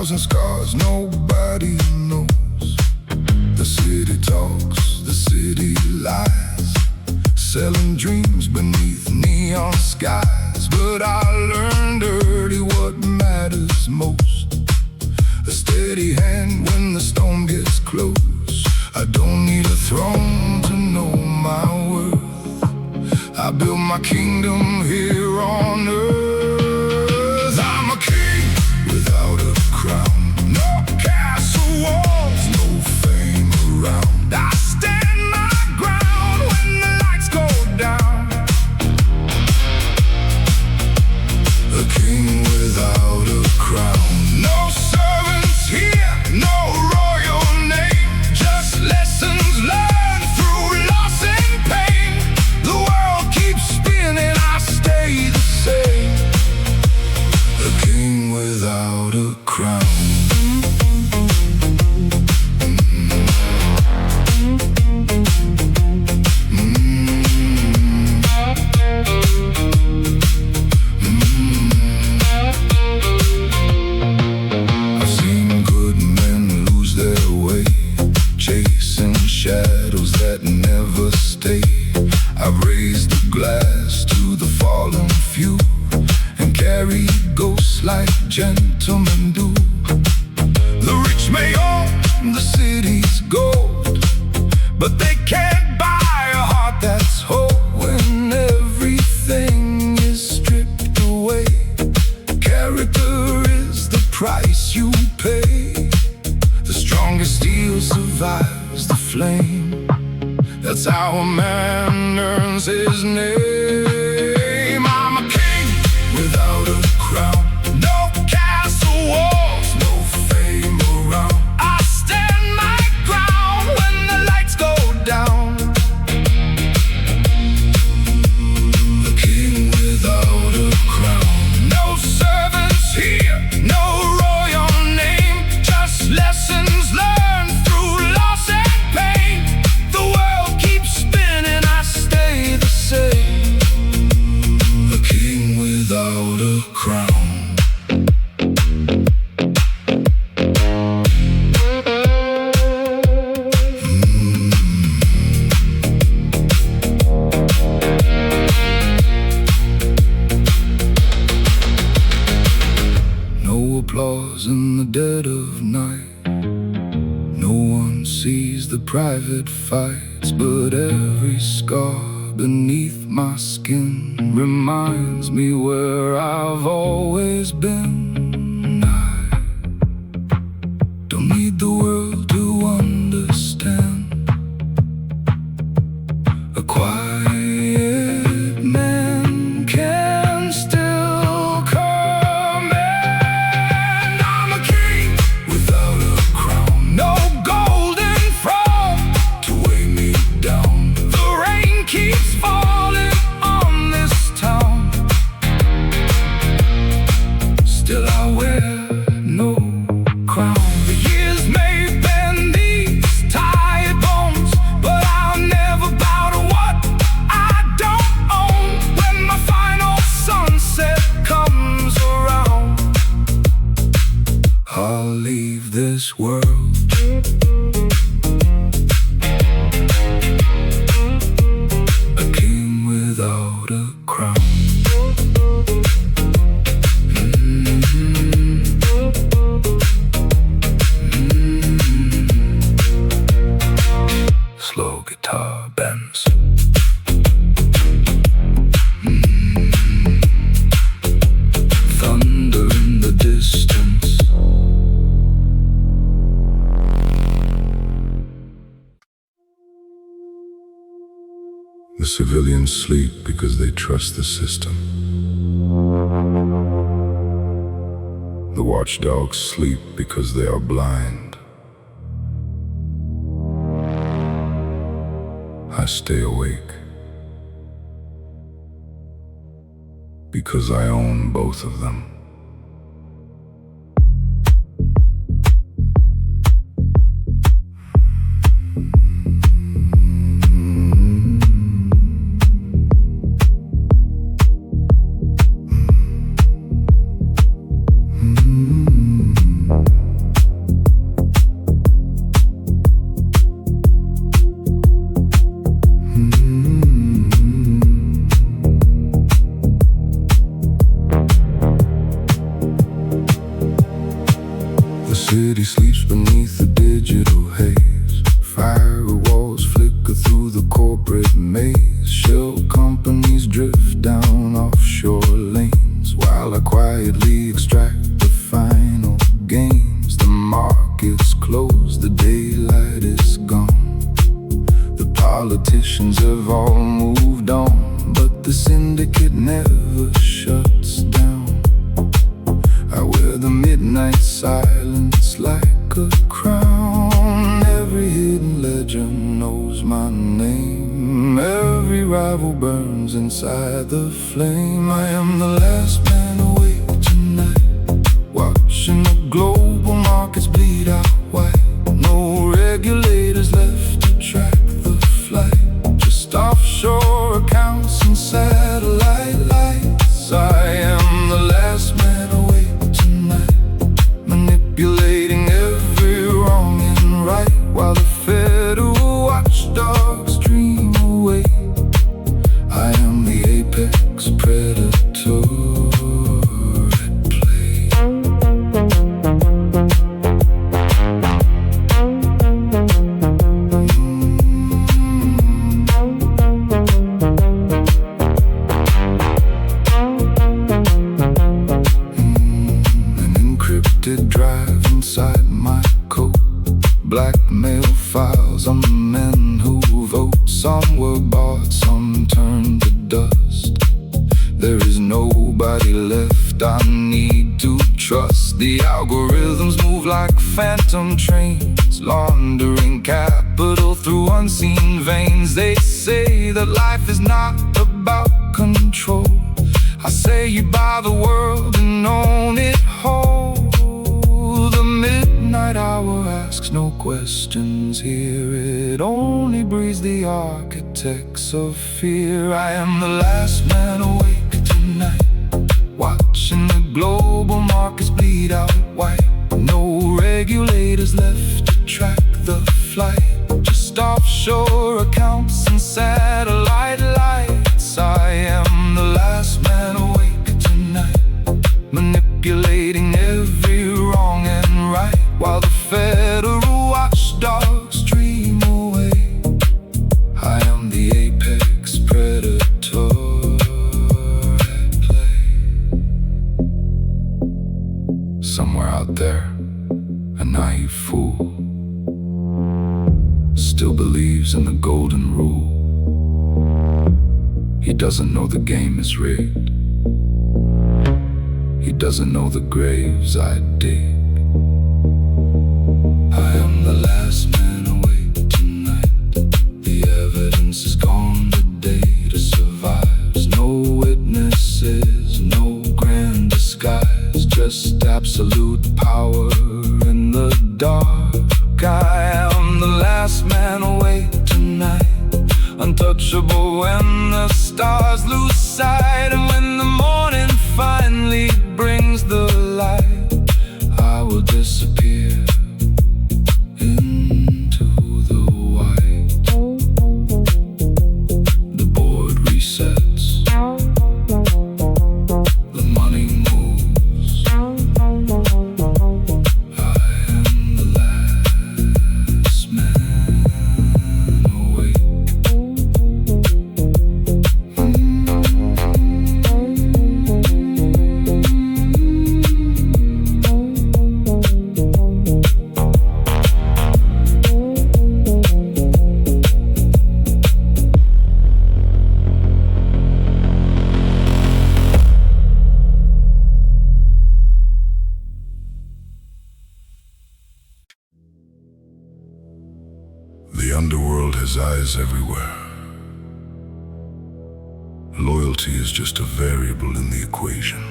1,000 scars nobody knows. The city talks, the city lies, selling dreams beneath neon skies. But I learned early what matters most: a steady hand when the storm gets close. I don't need a throne to know my worth. I built my kingdom here on earth. I'm a king without a crown, no castle walls, no fame around. I stand my ground when the lights go down. A king without a crown. No servants here, no royal name, just lessons learned through loss and pain. The world keeps spinning, I stay the same. A king without a crown. Shadows that never stay. I've raised a glass to the fallen few and carried ghosts like gentlemen do. The rich may own the city's gold, but they can't buy a heart that's whole. When everything is stripped away, character is the price you pay. The strongest steel survives the flame. That's how a man earns his name. I'm a king without a crown, no castle walls, no fame around. I stand my ground when the lights go down. A king without a crown. No servants here, no royal name, just lessons learned through loss and pain. The world keeps spinning, I stay the same. A king without a crown. No applause in the dead of night. No one sees the private fights, but every scar beneath my skin reminds me where I've always been. I don't need the world to understand. A quiet man can still command. I'm a king without a crown, no golden throne to weigh me down. The rain keeps falling on this town, still I wear no crown. The years may bend these tired bones, but I'll never bow to what I don't own. When my final sunset comes around, I'll leave this world a king without a crown. Slow guitar bends. Thunder in the distance. The civilians sleep because they trust the system. The watchdogs sleep because they are blind. I stay awake because I own both of them. City sleeps beneath the digital haze. Firewalls flicker through the corporate maze. Shell companies drift down offshore lanes, while I quietly extract the final gains. The market's closed, the daylight is gone. The politicians have all moved on, but the syndicate never shuts down. I wear the midnight silence like a crown. Every hidden legend knows my name. Every rival burns inside the flame. I am the last man awake tonight, watching the global markets bleed out white. No regulators left to track the flight, just offshore accounts and satellite lights. I am the last man awake tonight, manipulating every wrong and right, while the federal watchdogs dream away. I am the apex predator at play. An encrypted drive inside my coat, blackmail files on the men who vote. Some were bought, some turned to dust. There is nobody left I need to trust. The algorithms move like phantom trains, laundering capital through unseen veins. They say that life is not about control. I say you buy the world and own it whole. The midnight hour asks no questions here. It only breeds the architects of fear. I am the last man awake tonight, watching the global markets bleed out white. No regulators left to track the flight, just offshore accounts and satellite lights. I am the last man awake tonight, manipulating every wrong and right, while the federal watchdogs dream away. I am the apex predator at play. Somewhere out there, a naive fool still believes in the golden rule. He doesn't know the game is rigged. He doesn't know the graves I dig. I am the last man awake tonight. The evidence is gone, the data survives. No witnesses, no grand disguise, just absolute power in the dark. I am the last man awake tonight, untouchable when the stars lose sight. And when the morning finally brings the light, I will disappear into the white. The board resets, the money moves. I am the last man awake. The underworld has eyes everywhere. Loyalty is just a variable in the equation.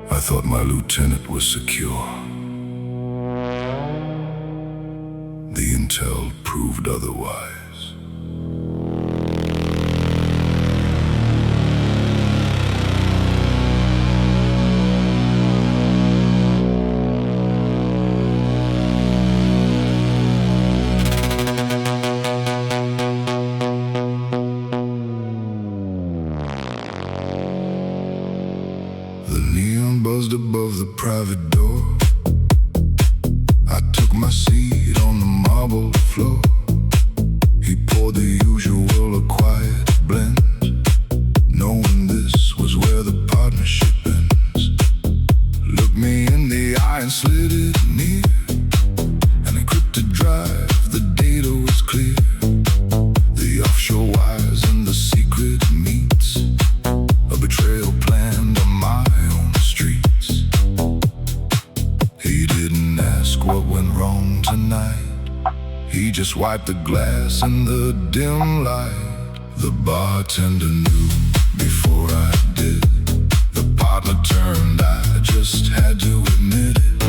I thought my lieutenant was secure. The intel proved otherwise. paused above the private door. I took my seat on the marble floor. He poured the usual, a quiet blend, knowing this was where the partnership ends. Looked me in the eye and slid it near. An encrypted drive, the data was clear. The offshore wires and the secret meets. A betrayal planned on my own streets. He didn't ask what went wrong tonight. He just wiped the glass in the dim light. The bartender knew before I did. The partner turned, I just had to admit it.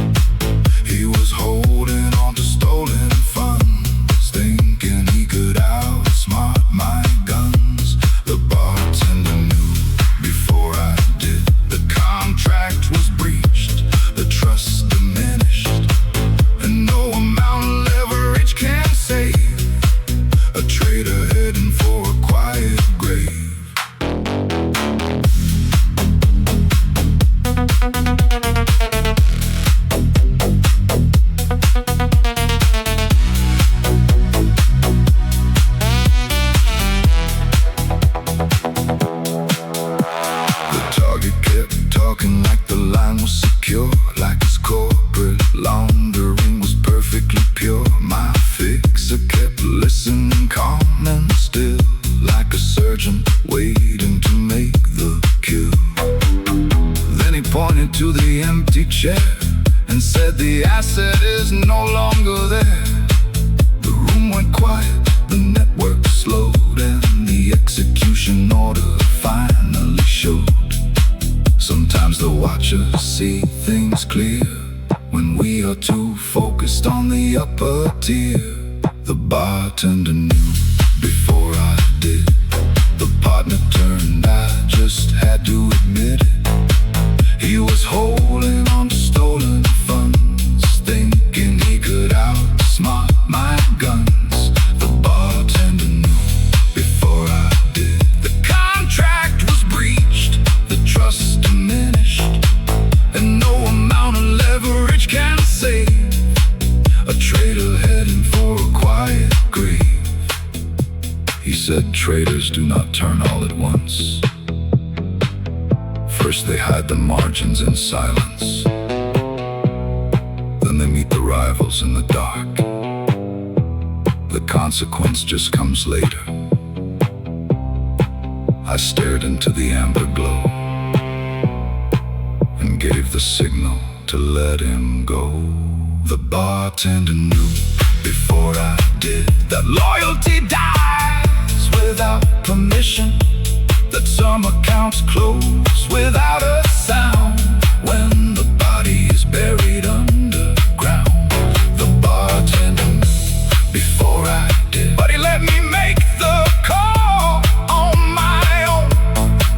He was holding on to stolen funds, thinking he could outsmart my guns. The bartender knew before I did. The contract was breached, the trust diminished, and no amount of leverage can save a traitor heading for a quiet grave. Talking like the line was secure, like his corporate laundering was perfectly pure. My fixer kept listening calm and still, like a surgeon waiting to make the kill. Then he pointed to the empty chair and said the asset is no longer there. The room went quiet, the network slowed, and the execution order finally showed. Sometimes the watchers see things clear when we are too focused on the upper tier. The bartender knew before I did. The partner turned, I just had to admit it. He was holding on to stolen funds, thinking he could outsmart my guns. The bartender knew before I did. The contract was breached, the trust diminished, and no amount of leverage can save a traitor heading for a quiet grave. He said traitors do not turn all at once. First they hide the margins in silence, then they meet the rivals in the dark. The consequence just comes later. I stared into the amber glow and gave the signal to let him go. The bartender knew before I did that loyalty dies without permission, that some accounts close without a sound when the body is buried underground. The bartender knew before I did, but he let me make the call on my own,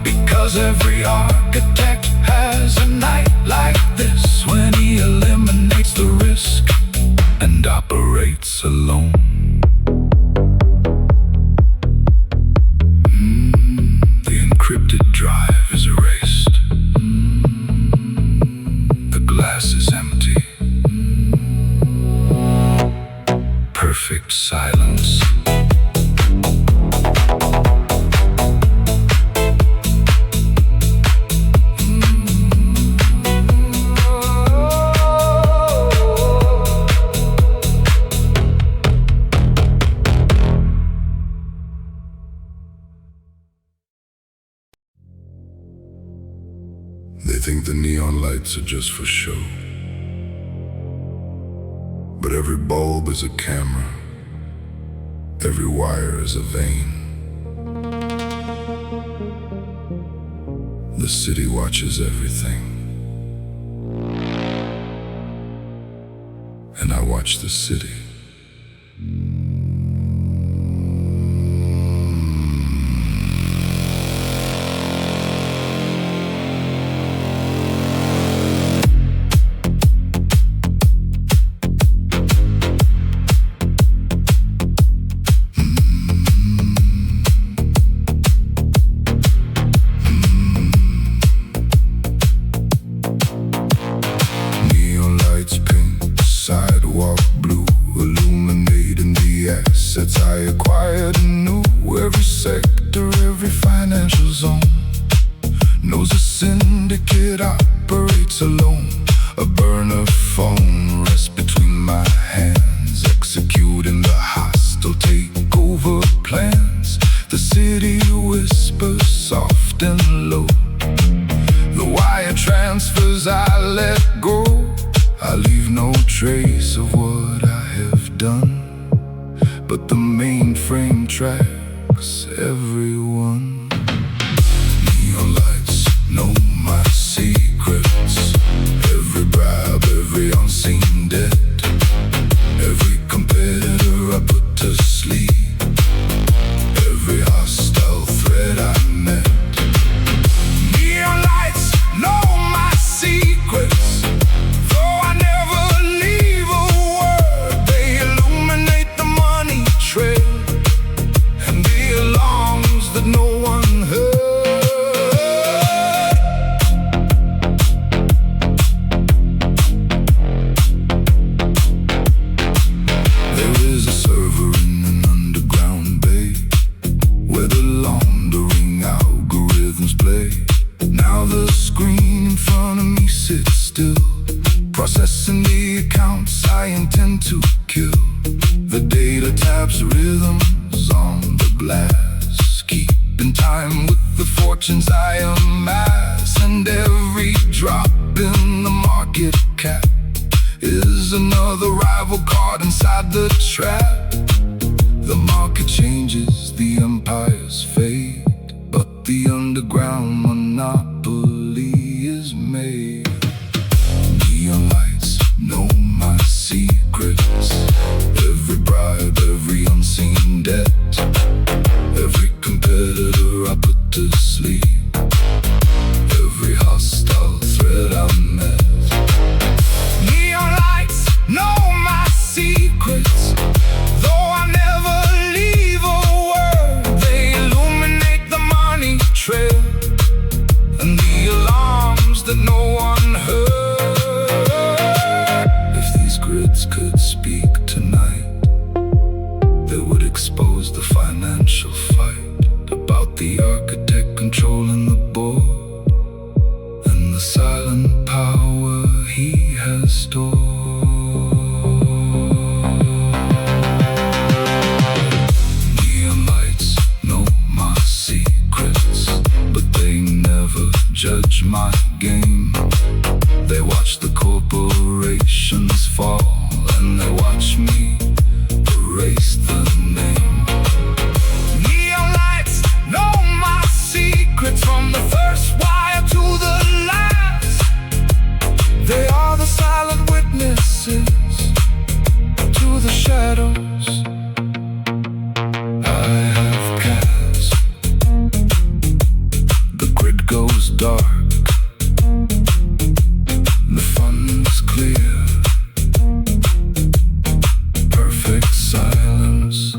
because every architect has a night like this when he eliminates the risk and operates alone. The encrypted drive is erased. The glass is empty. Perfect silence. They think the neon lights are just for show, but every bulb is a camera, every wire is a vein. The city watches everything, and I watch the city. zone. Knows a syndicate operates alone. A burner phone rests between my hands, executing the hostile takeover plans. The city whispers soft and low. The wire transfers I let go. I leave no trace of what I have done, but the mainframe tracks everyone. Neon lights know my secrets. Every bribe, every unseen debt, every competitor I put to sleep, every hostile threat I met. Neon lights know my secrets. Though I never leave a word, they illuminate the money trail and the alarms that no one heard. There is a server in an underground bay where the laundering algorithms play. Now the screen in front of me sits still, processing the accounts I intend to kill. The data taps rhythms on the blast, keeping time with the fortunes I amass. And every drop in the market cap is another rival caught inside the trap. The market changes, the empires fade, but the underground monopoly is made. Neon lights know my secrets. Every bribe, every unseen debt, every competitor I put to sleep, every hostile threat I met. Neon lights know my secrets. Though I never leave a word, they illuminate the money trail and the alarms that no one heard. If these grids could speak tonight, they would expose the financial fight about the architect controlling the board and the silent power he has stored. Neon lights know my secrets, but they never judge my game. They watch the corporations fall, and they watch me erase the name. Neon lights know my secrets, from the first wire to the last. They are the silent witnesses to the shadows I have cast. The grid goes dark, the fun's clear, perfect silence.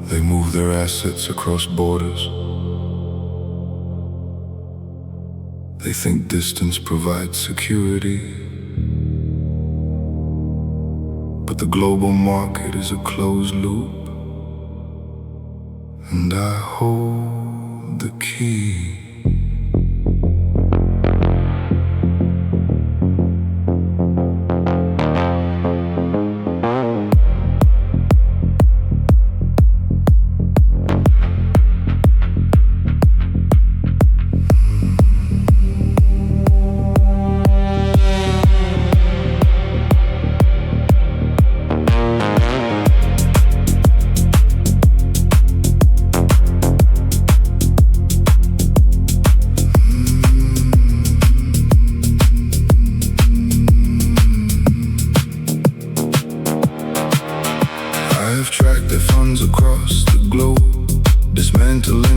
They move their assets across borders. They think distance provides security, but the global market is a closed loop, and I hold the key.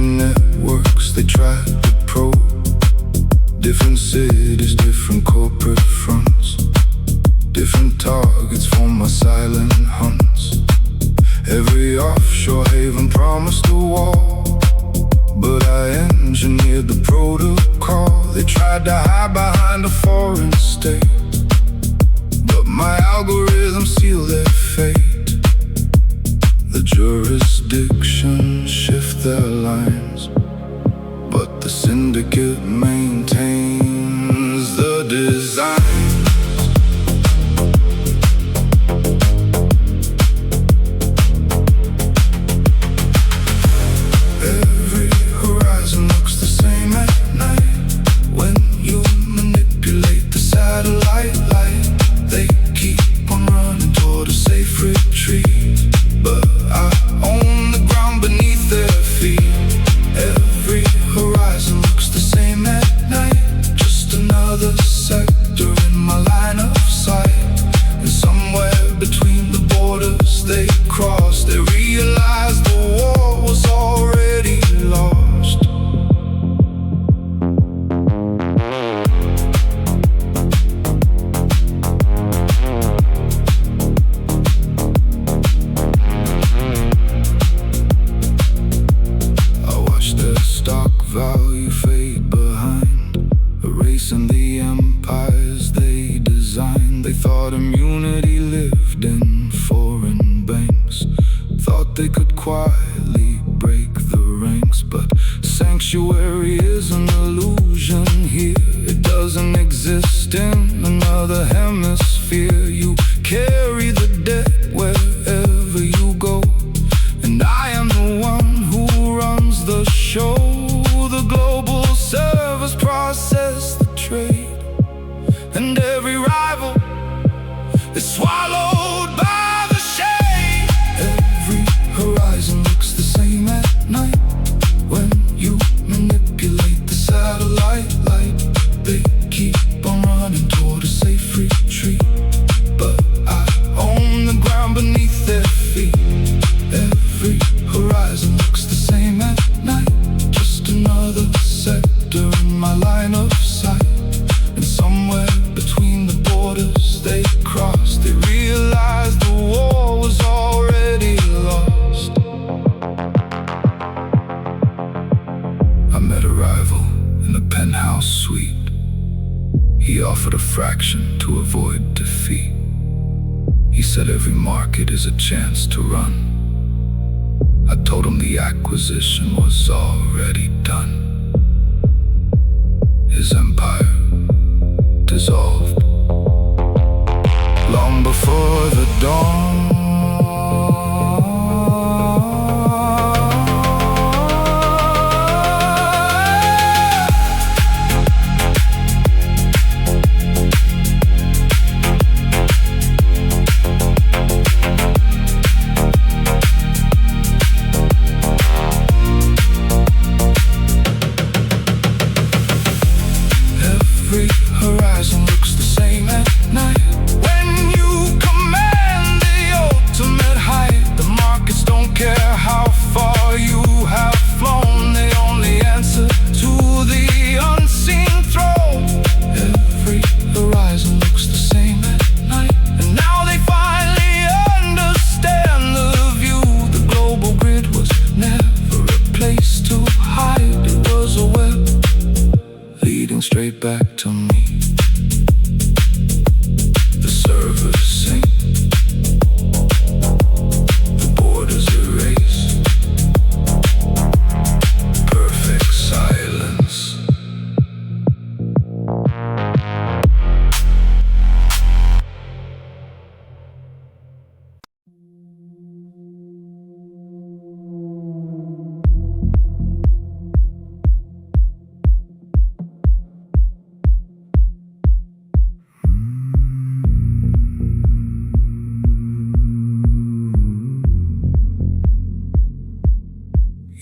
networks they tried to probe. Different cities, different corporate fronts, different targets for my silent hunts. Every offshore haven promised a wall, but I engineered the protocol. They tried to hide behind a foreign state, but my algorithms seal their fate. The jurisdictions shift their lines, but the syndicate maintains the design. They could quietly break the ranks, but sanctuary is an illusion here. It doesn't exist in another hemisphere. You carry the debt wherever you go, and I am the one who runs the show. The global servers process the trade, and every rival is swallowed by horizon looks the same at night. When you manipulate the satellite light, they keep on running toward a safe retreat, but I own the ground beneath their feet. Every horizon looks the same at night, just another sector in my line of sight. And somewhere between the borders they crossed, they realized the war was already lost. In a penthouse suite, he offered a fraction to avoid defeat. He said every market is a chance to run. I told him the acquisition was already done. His empire dissolved long before the dawn. Horizon looks the same at night. When you command the ultimate height, the markets don't care how far you have flown. They only answer to the unseen throne. Every horizon looks the same at night, and now they finally understand the view. The global grid was never a place to hide. It was a web leading straight back to me. The servers sink, the borders erase, perfect silence.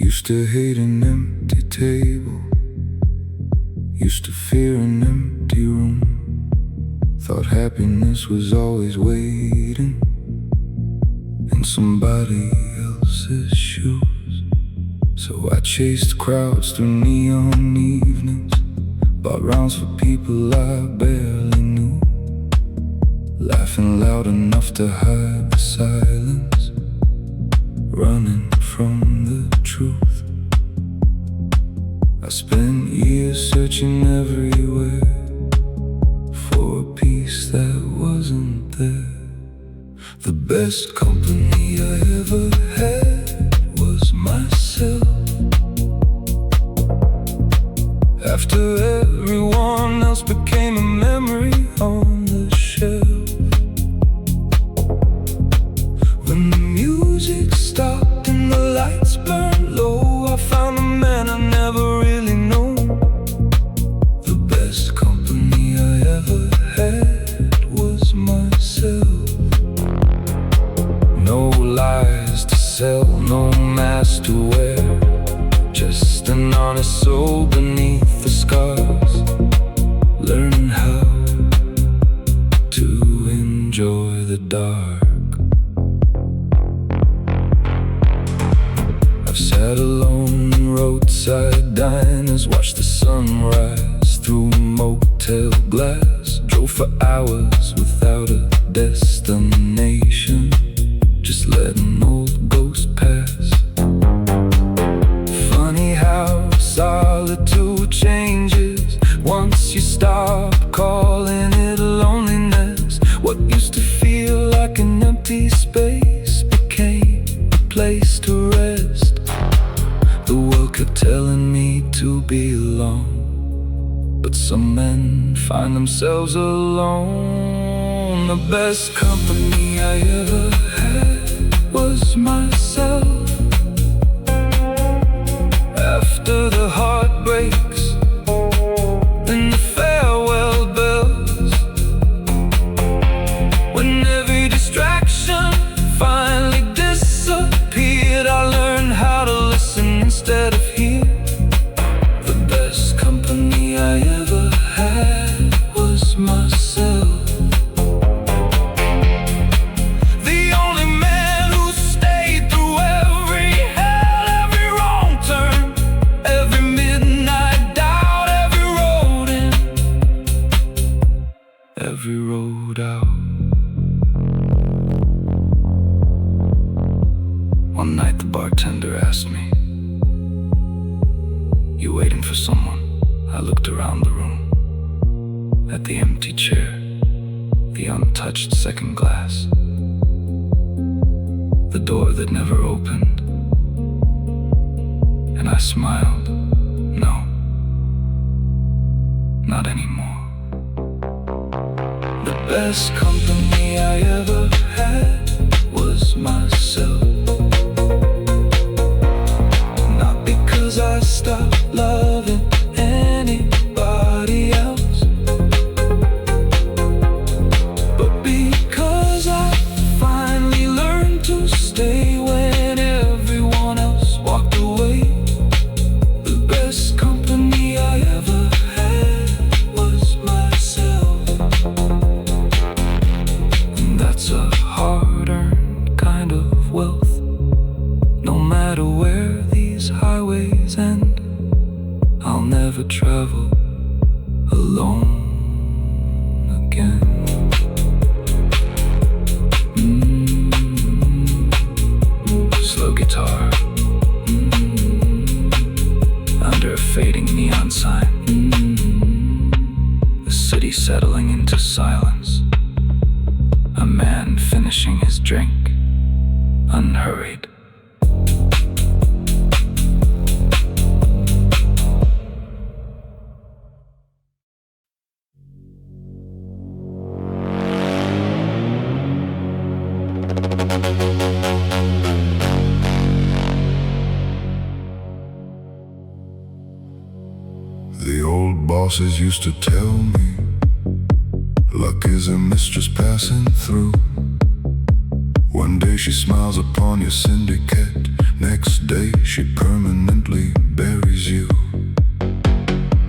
Used to hate an empty table, used to fear an empty room. Thought happiness was always waiting in somebody else's shoes. So I chased crowds through neon evenings, bought rounds for people I barely knew, laughing loud enough to hide the silence, running from the truth. I spent years searching everywhere for a piece that wasn't there. The best company I ever had was myself. After everyone else became a memory on the shelf. When the music stopped and the lights burned low, I found a man I never really known. The best company I ever had was myself. No lies to sell, no mask to wear, just an honest soul beneath the scars, learning how to enjoy the dark. I've sat alone in roadside diners, watched the sunrise through motel glass, drove for hours without a destination, just letting old ghosts pass. Funny how solitude changes once you stop calling it loneliness. What used to feel like an empty space became a place to rest. The world kept telling me to belong, but some men find themselves alone. The best company I ever had was myself. After the heartbreaks and the farewell bells, when every distraction finally disappeared, I learned how to listen instead of hear. The best company I ever had was myself. Every road out. One night the bartender asked me, "You waiting for someone?" I looked around the room, at the empty chair, the untouched second glass, the door that never opened, and I smiled. No, not anymore. The best company I ever had was myself. Not because I stopped loving anybody else, but because I finally learned to stay when everyone else walked away. The best company I ever had was myself. That's a hard-earned kind of wealth. No matter where these highways end, I'll never travel alone again. Slow guitar under a fading neon sign. The city settling into silence. A man finishing his drink, unhurried. The old bosses used to tell me, luck is a mistress passing through. One day she smiles upon your syndicate, next day she permanently buries you.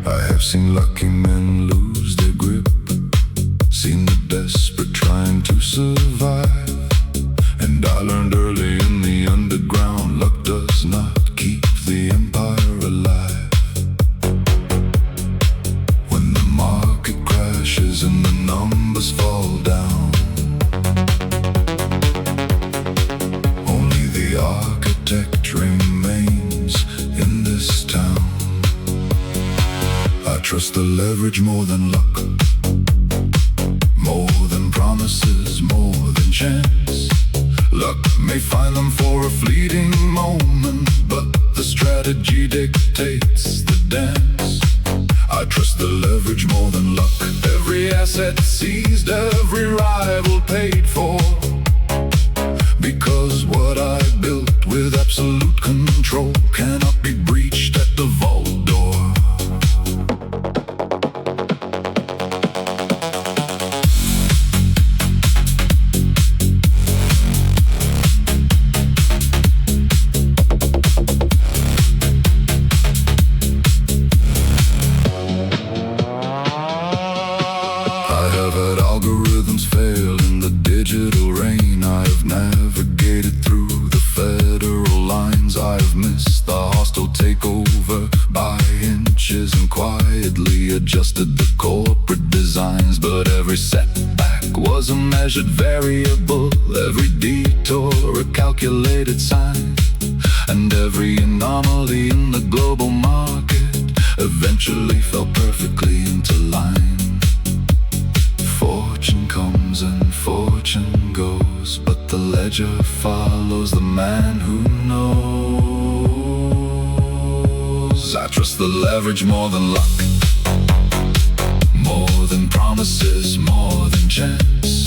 I have seen lucky men lose their grip, seen the desperate trying to survive. And I learned early in the underground, luck does not keep the trust the leverage more than luck, more than promises, more than chance. Luck may find them for a fleeting moment, but the strategy dictates the dance. I trust the leverage more than luck. Every asset seized, every rival paid for, because what I built with absolute control cannot be breached at the vault door. I have had algorithms fail in the digital rain. I have navigated through the federal lines. I have missed the hostile takeover by inches and quietly adjusted the corporate designs. But every setback was a measured variable, every detour a calculated sign, and every anomaly in the global market eventually fell perfectly into line. Fortune comes and fortune goes, but the ledger follows the man who knows. I trust the leverage more than luck, more than promises, more than chance.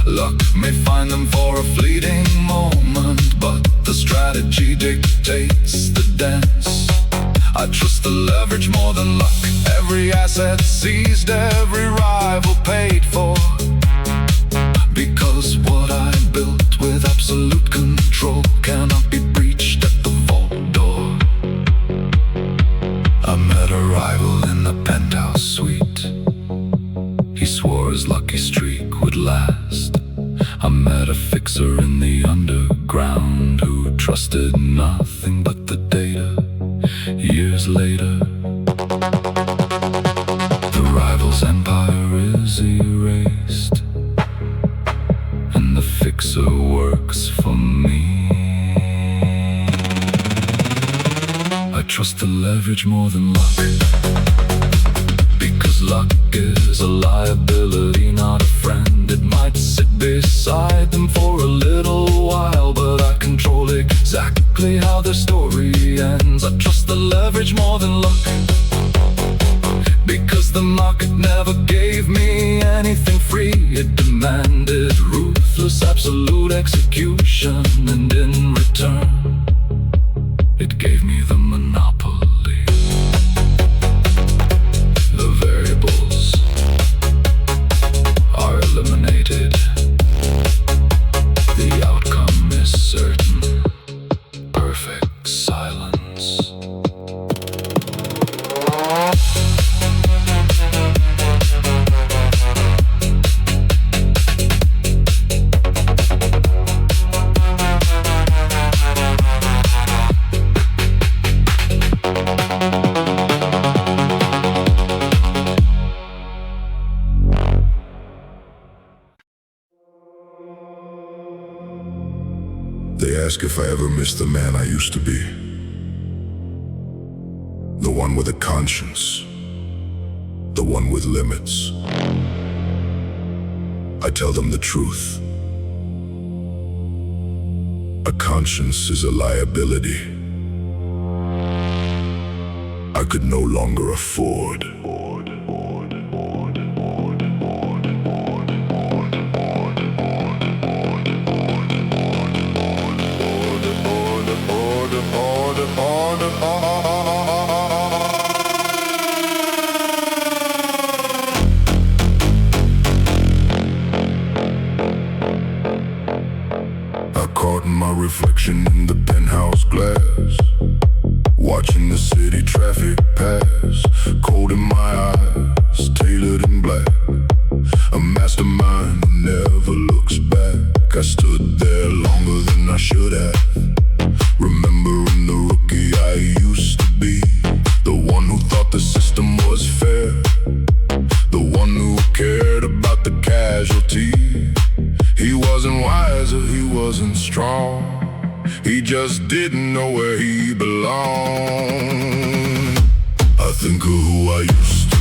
Luck may find them for a fleeting moment, but the strategy dictates the dance. I trust the leverage more than luck. Every asset seized, every rival paid for, because what I built with absolute control cannot be breached at the vault door. I met a rival in the penthouse suite. He swore his lucky streak would last. I met a fixer in the underground who trusted nothing but the data. Years later, the rival's empire is erased, and the fixer works for me. I trust the leverage more than luck, because luck is a liability, not a friend. It might sit beside them for a little while, but I control exactly how their story ends. I trust the leverage more than luck, because the market never gave me anything free. It demanded ruthless, absolute execution, and in return, it gave me the monopoly. The variables are eliminated. The outcome is certain. Perfect silence. They ask if I ever miss the man I used to be, the one with a conscience, the one with limits. I tell them the truth. A conscience is a liability I could no longer afford. I caught my reflection in the penthouse glass, watching the city traffic pass, cold in my eyes, tailored in black. A mastermind who never looks back. I stood there longer than I should have, remembering the rookie I used to be, the one who thought the system was fair, the one who cared about the casualty. He wasn't wiser, he wasn't strong, he just didn't know where he belonged. I think of who I used to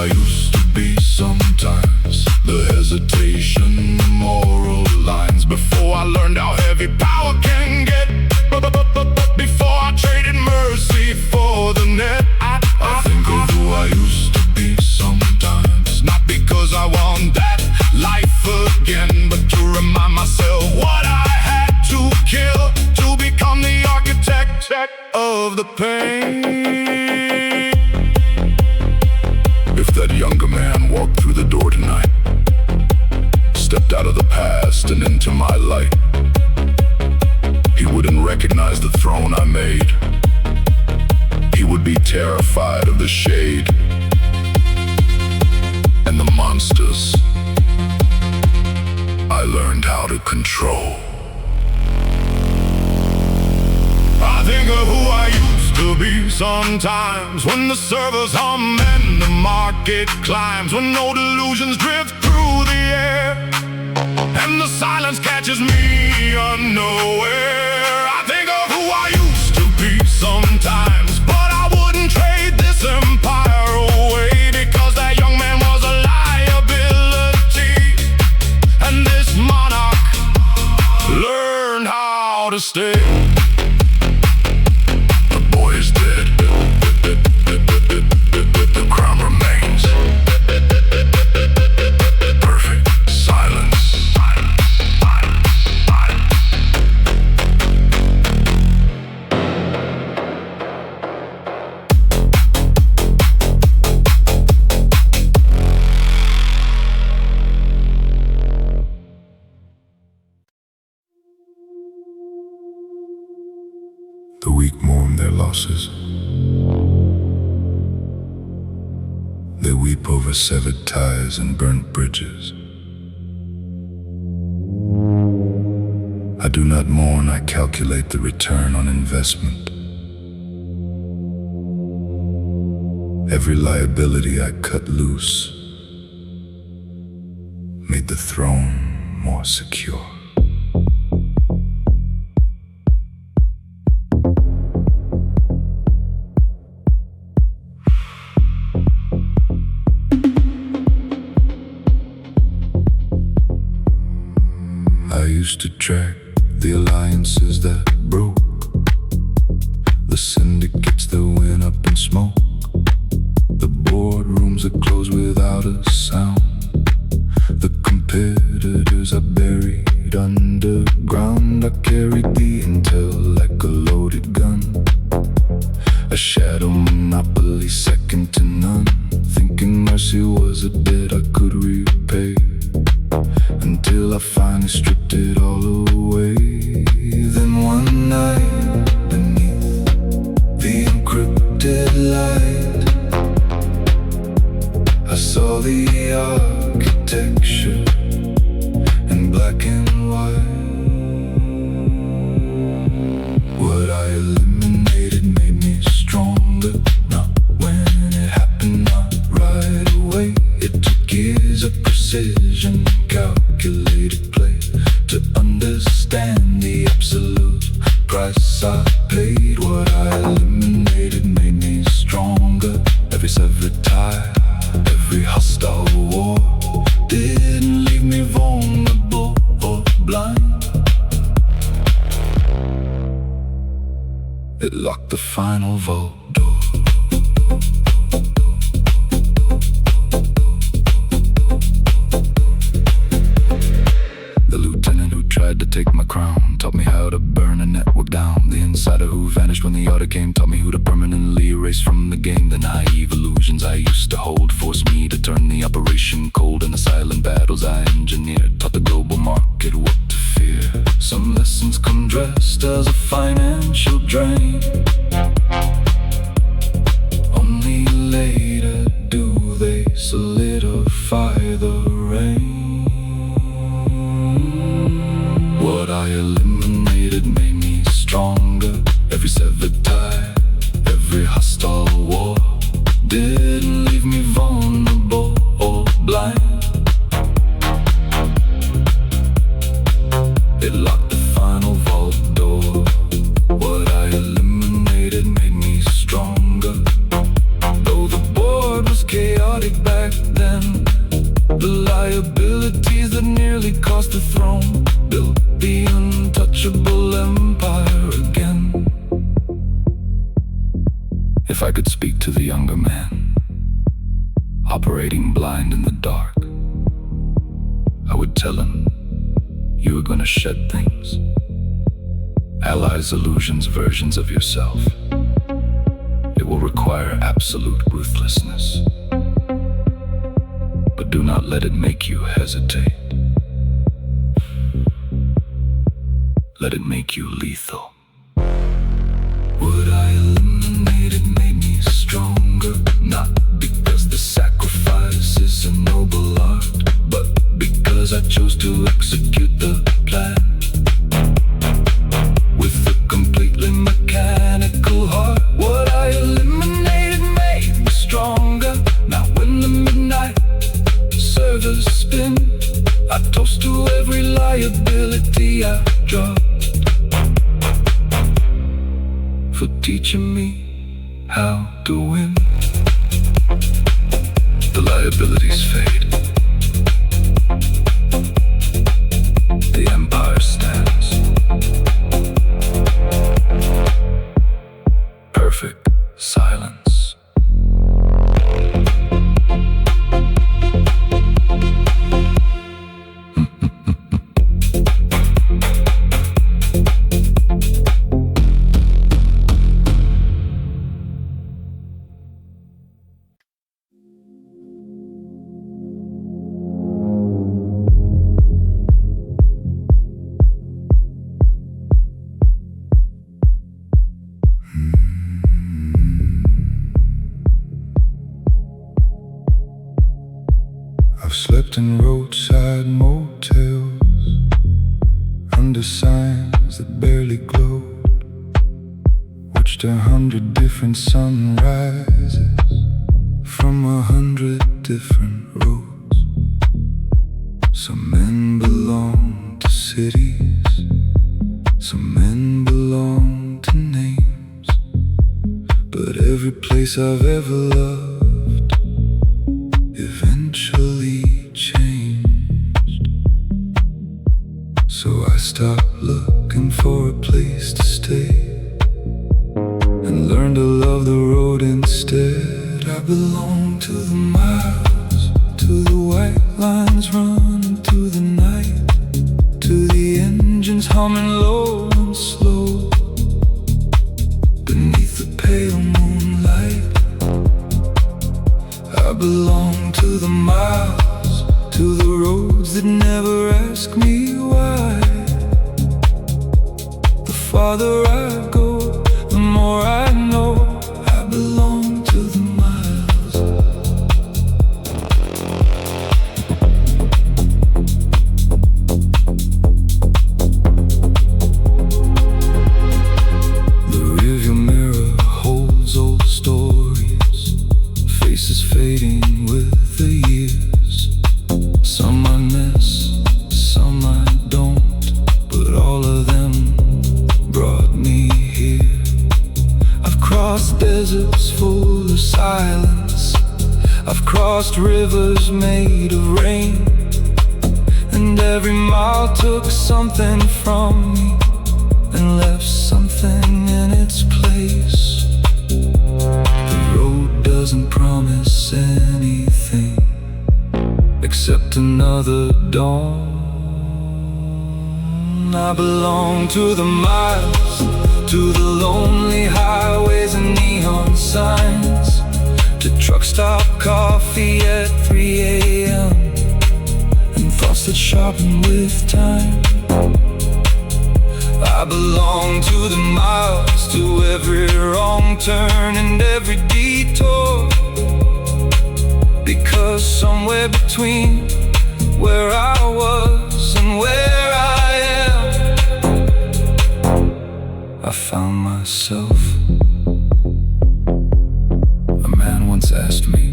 I used to be sometimes. The hesitation, the moral lines. Before I learned how heavy power can get. Before I traded mercy for the net. I think of who I used to be sometimes. Not because I want that life again, but to remind myself what I had to kill to become the architect of the pain. If that younger man walked through the door tonight, stepped out of the past and into my light, he wouldn't recognize the throne I made. He would be terrified of the shade and the monsters I learned how to control. I think of who I used to be sometimes, when the servers hum and the market climbs, when no delusions drift through the air and the silence catches me unaware. I think of who I used to be sometimes, but I wouldn't trade this empire away, because that young man was a liability, and this monarch learned how to stay. The boy is dead. The crime remains. Perfect silence. The weak mourn their losses. They weep over severed ties and burnt bridges. I do not mourn, I calculate the return on investment. Every liability I cut loose made the throne more secure. I used to track the alliances that broke, the syndicates that went up in smoke, the boardrooms that closed without a sound, the competitors I buried underground. I carried the intel like a loaded gun, a shadow monopoly second to none, thinking mercy was a debt I could repay, until I finally stripped it all away. Then one night, beneath the encrypted light, I saw the architecture in black and white. What I eliminated made me stronger. Not when it happened, not right away. It took years of precision, calculated play, to understand the absolute price I paid. What I eliminated made me stronger. Every severed tie, every hostile war didn't leave me vulnerable or blind. It locked the final vault door. Tried to take my crown, taught me how to burn a network down. The insider who vanished when the order came taught me who to permanently erase from the game. The naive illusions I used to hold forced me to turn the operation cold, and the silent battles I engineered taught the global market what to fear. Some lessons come dressed as a financial drain. Only later do they solidify the rain. What I eliminated made me stronger. Every severed tie, every hostile war didn't leave me vulnerable or blind. It locked the final vault door. What I eliminated If I could speak to the younger man, operating blind in the dark, I would tell him, you are gonna shed things. Allies, illusions, versions of yourself. It will require absolute ruthlessness. But do not let it make you hesitate. Let it make you lethal. Would I eliminate it made me stronger? Not because the sacrifice is a noble art, but because I chose to execute the plan with a completely mechanical heart. What I eliminated made me stronger. Now when the midnight servers spin, I toast to every liability I dropped, for teaching me how to win. The liabilities fade. The empire stands. Perfect silence. I've slept in roadside motels, under signs that barely glowed, watched 100 different sunrises from 100 different roads. Some men belong to cities, some men belong to names, but every place I've ever loved eventually changed. So I stopped looking for a place to stay and learned to love the road instead. I belong to the miles, to the white lines run through the night, to the engines humming low and slow beneath the pale moonlight. I belong to the miles, to the roads that never ask me why. The farther I go, the more I know. I belong to the miles. The rearview mirror holds old stories, faces fading with the years. Some I miss, some I don't, but all of them brought me here. I've crossed deserts full of silence, I've crossed rivers made of rain, and every mile took something from me and left something in its place. The road doesn't promise anything except another dawn. I belong to the miles, to the lonely highways and neon signs, to truck stop coffee at 3 a.m. and thoughts that sharpen with time. I belong to the miles, to every wrong turn and every detour, because somewhere between where I was and where I am, I found myself. A man once asked me,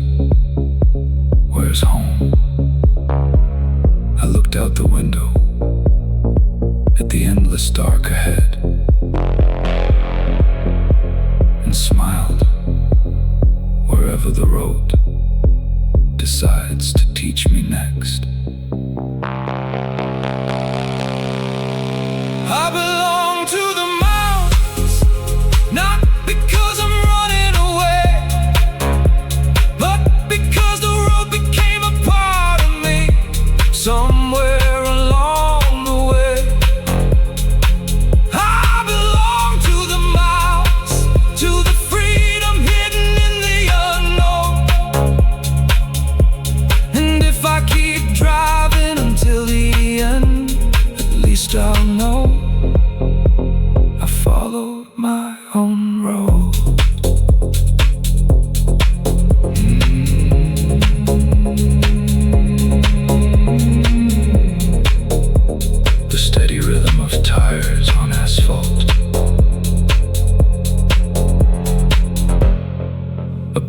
where's home? I looked out the window at the endless dark ahead and smiled. Wherever the road decides to teach me next, I belong to the mountains, not because I'm running away,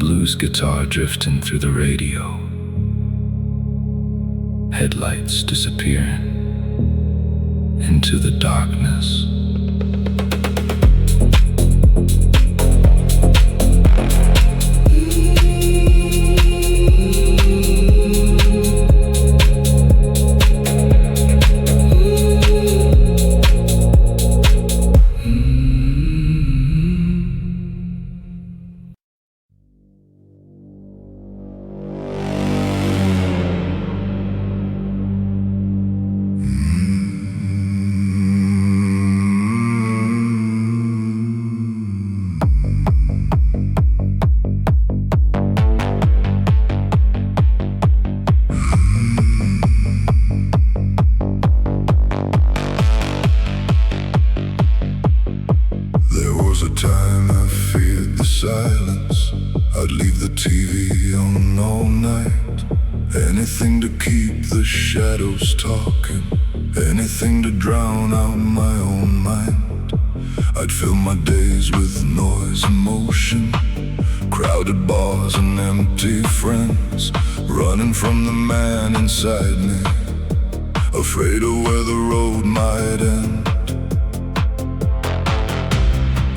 blues guitar drifting through the radio. Headlights disappearing into the darkness. Silence, I'd leave the TV on all night. Anything to keep the shadows talking, anything to drown out my own mind. I'd fill my days with noise and motion, crowded bars and empty friends, running from the man inside me, afraid of where the road might end.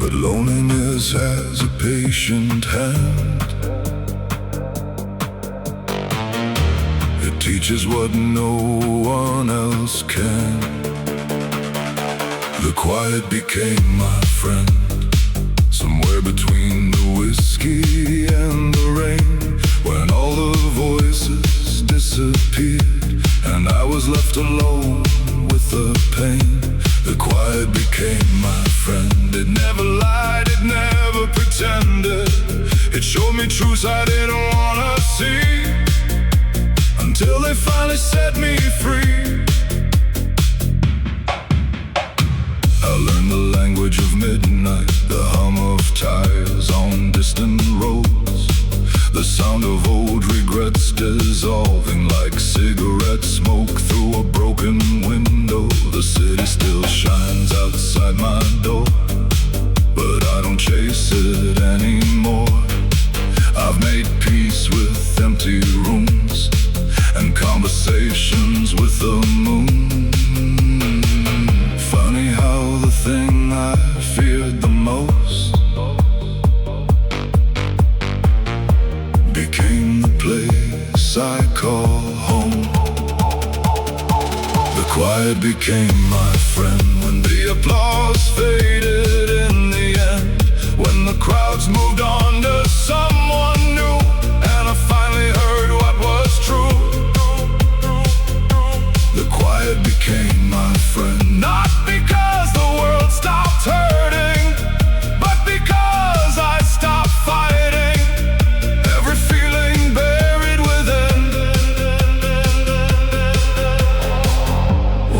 But loneliness has a patient hand. It teaches what no one else can. The quiet became my friend, somewhere between the whiskey and the rain, when all the voices disappeared and I was left alone with the pain. The quiet became my friend. It never lied, it never pretended. It showed me truths I didn't wanna see, until they finally set me free. I learned the language of midnight, the hum of tires on distant roads, the sound of old regrets dissolving like cigarette smoke through a broken window. The city still shines outside my door, but I don't chase it anymore. I've made peace with empty rooms and conversations with the moon. Funny how the thing I feared the most became the place I call home. The quiet became my friend when the applause faded in the end, when the crowds moved on to someone new, and I finally heard what was true. The quiet became my friend, not because the world stopped hurting, but because I stopped fighting every feeling buried within.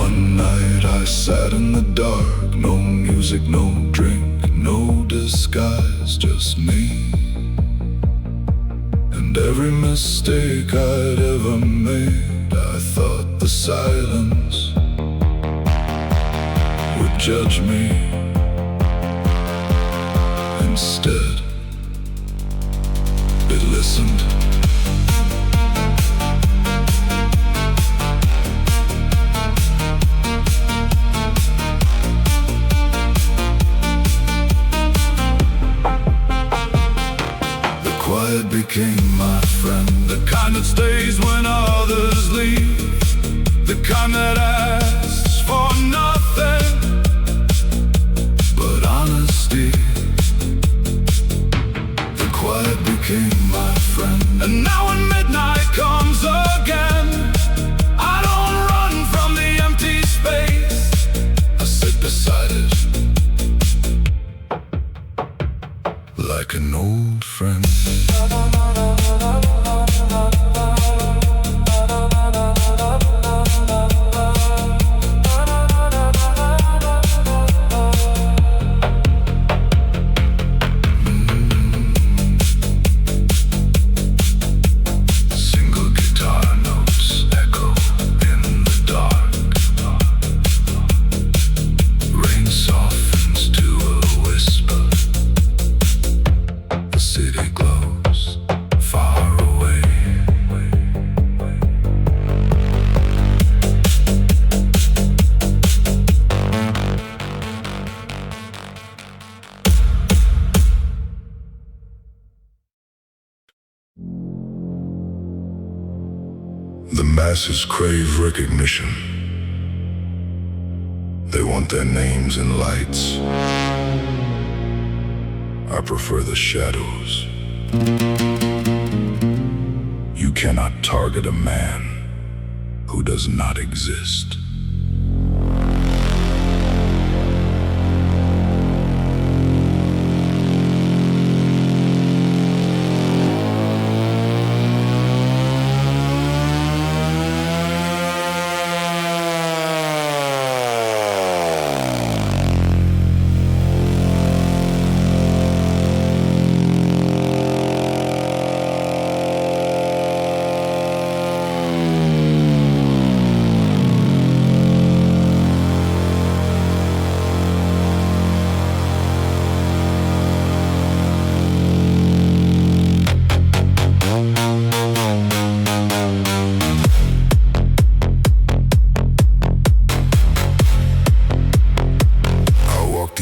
One night I sat in the dark, no music, no drink, no disguise, just me. And every mistake I'd ever made, I thought the silence would judge me. Instead, it listened. The quiet became my friend, the kind that stays when others leave, the kind that asks for nothing but honesty. The quiet became my friend, and now when midnight comes again, I don't run from the empty space. I sit beside it like an old friend. City glows. The masses crave recognition. They want their names in lights. I prefer the shadows. You cannot target a man who does not exist.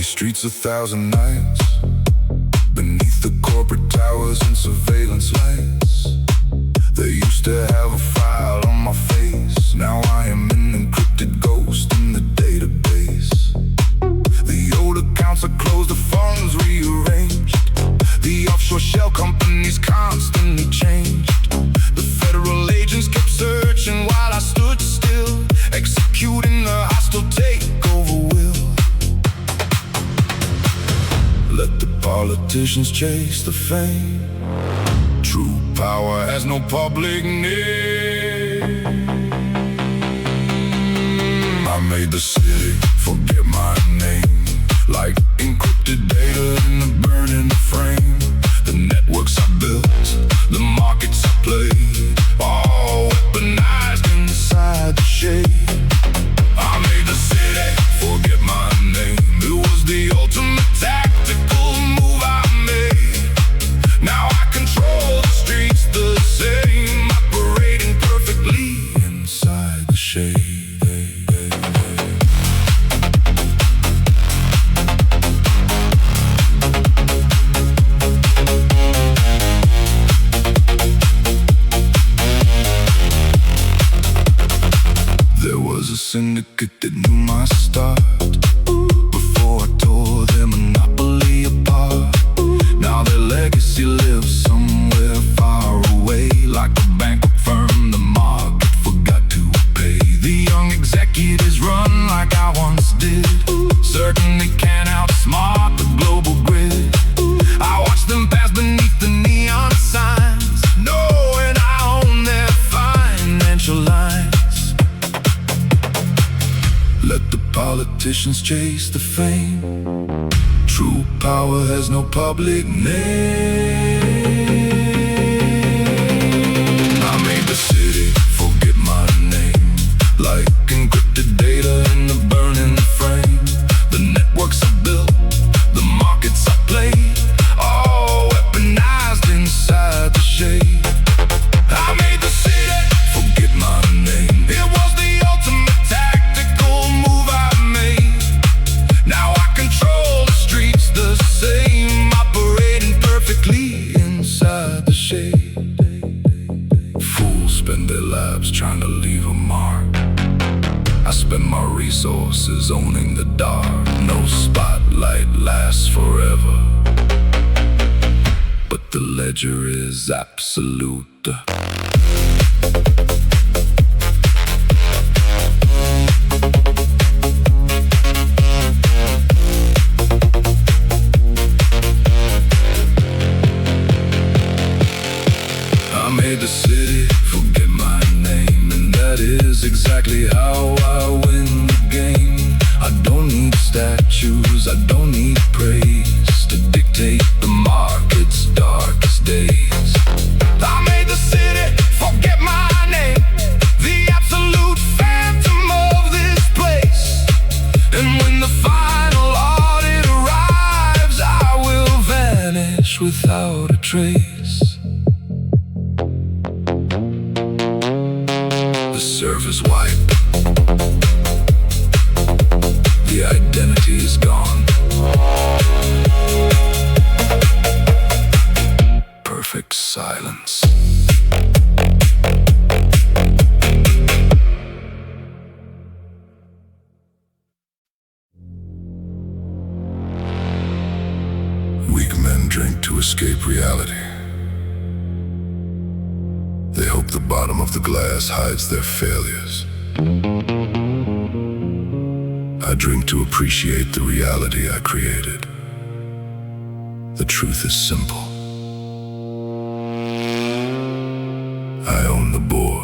Streets 1,000 nights beneath the corporate towers and surveillance lights. They used to have a file on my face. Now I am an encrypted ghost in the database. The old accounts are closed, the phones rearranged. The offshore shell companies constantly changed. The federal agents kept searching while I stood still, executing a hostile takeover will. Let the politicians chase the fame. True power has no public name. I made the city forget my name, like encrypted data in the burning frame. The networks I built, the markets I played, all weaponized inside the shade. I made the city forget my name. It was the ultimate tactical move I made. Now I control the streets the same, operating perfectly inside the shade. There was a syndicate that knew my start before I tore their monopoly apart. Now their legacy lives somewhere far away, like a banquet firm the market forgot to pay. The young executives run like I once did, certainly can't outsmart the global grid. I watch them pass beneath the neon signs, knowing I own their financial lines. Let the politicians chase the fame. True power has no public name. I made the city forget my name, like encrypted data in the burning frame. The networks I built, the markets I played, all weaponized inside the shade. I made the city forget my name. It was the ultimate tactical move I made. Now I control the streets the same, operating perfectly inside the shade. Fools spend their lives trying to leave a mark. I spend my resources owning the dark. No spotlight lasts forever, but the ledger is absolute. I made the city forget my name, and that is exactly how I win the game. I don't need statues, I don't need praise to dictate the market's darkest days. I made the city forget my name, the absolute phantom of this place. And when the final audit arrives, I will vanish without a trace. The surface wipe, the identity is gone. Perfect silence. escape reality. They hope the bottom of the glass hides their failures. I drink to appreciate the reality I created. The truth is simple. I own the board.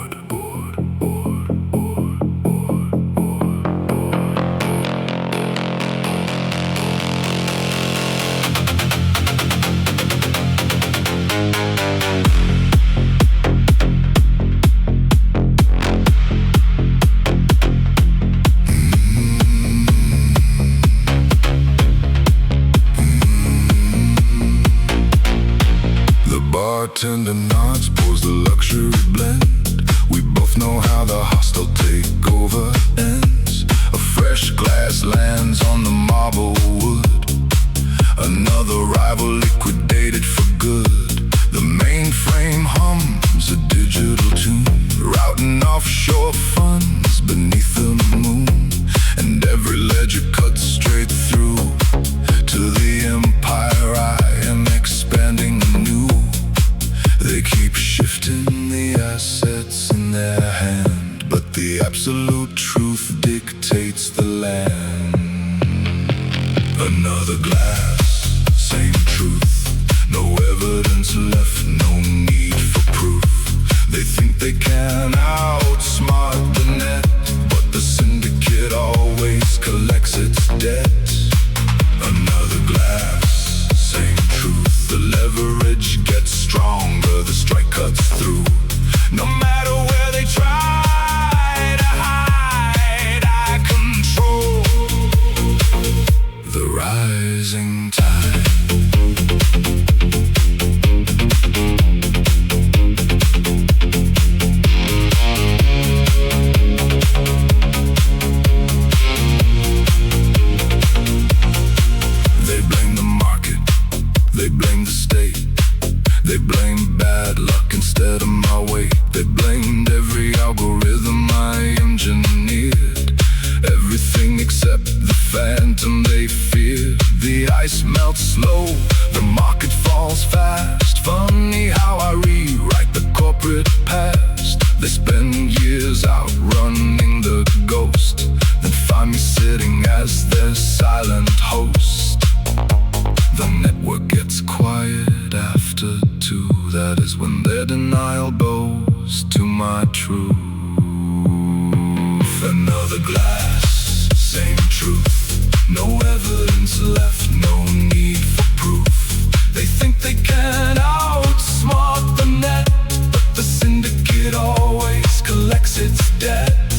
Bartender nods, pours the luxury blend. We both know how the hostile takeover ends. A fresh glass lands on the marble wood. Another rival liquidated for good. The mainframe hums a digital tune, routing offshore funds beneath the moon. And every ledger cuts straight through to the empire I am expanding anew. They keep shifting the assets in their hand, but the absolute truth dictates the land. Another glass, same truth. No evidence left, no need for proof. They think they can outsmart the net, but the syndicate always collects its debt. Another glass, same truth. The leverage gets stronger, the strike cuts through. No matter where they try to hide, I control the rising tide. They blame the market, they blame the state. They blame bad luck instead of my weight. They blamed every algorithm I engineered. Everything except the phantom they feared. The ice melts slow, the market falls fast. Funny how I rewrite the corporate past. They spend years outrunning the ghost, then find me sitting as their silent host. The network gets quiet after two. That is when their denial bows to my truth. Another glass, same truth. No evidence left, no need for proof. They think they can outsmart the net, but the syndicate always collects its debt.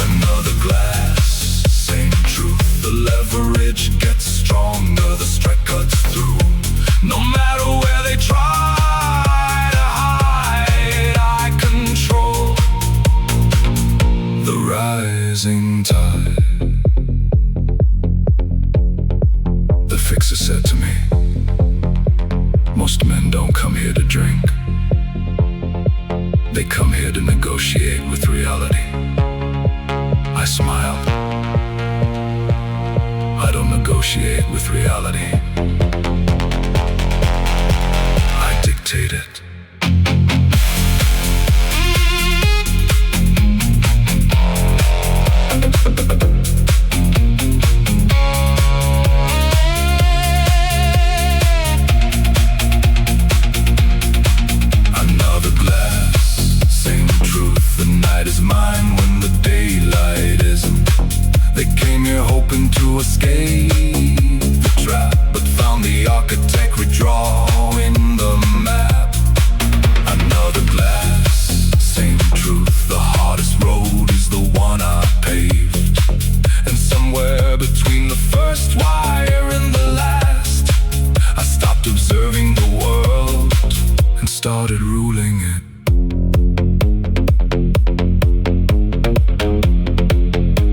Another glass, same truth. The leverage gets stronger, the strike cuts through. No matter where they try to hide, I control the rising tide. The fixer said to me, most men don't come here to drink. They come here to negotiate with reality. I smiled. I don't negotiate with reality. I dictate it. Another glass, same truth. The night is mine when the daylight isn't. They came here hoping to escape the trap, but found the architect redrawing the map. Another glass, same truth. The hardest road is the one I paved, and somewhere between the first wire and the last, I stopped observing the world and started ruling it.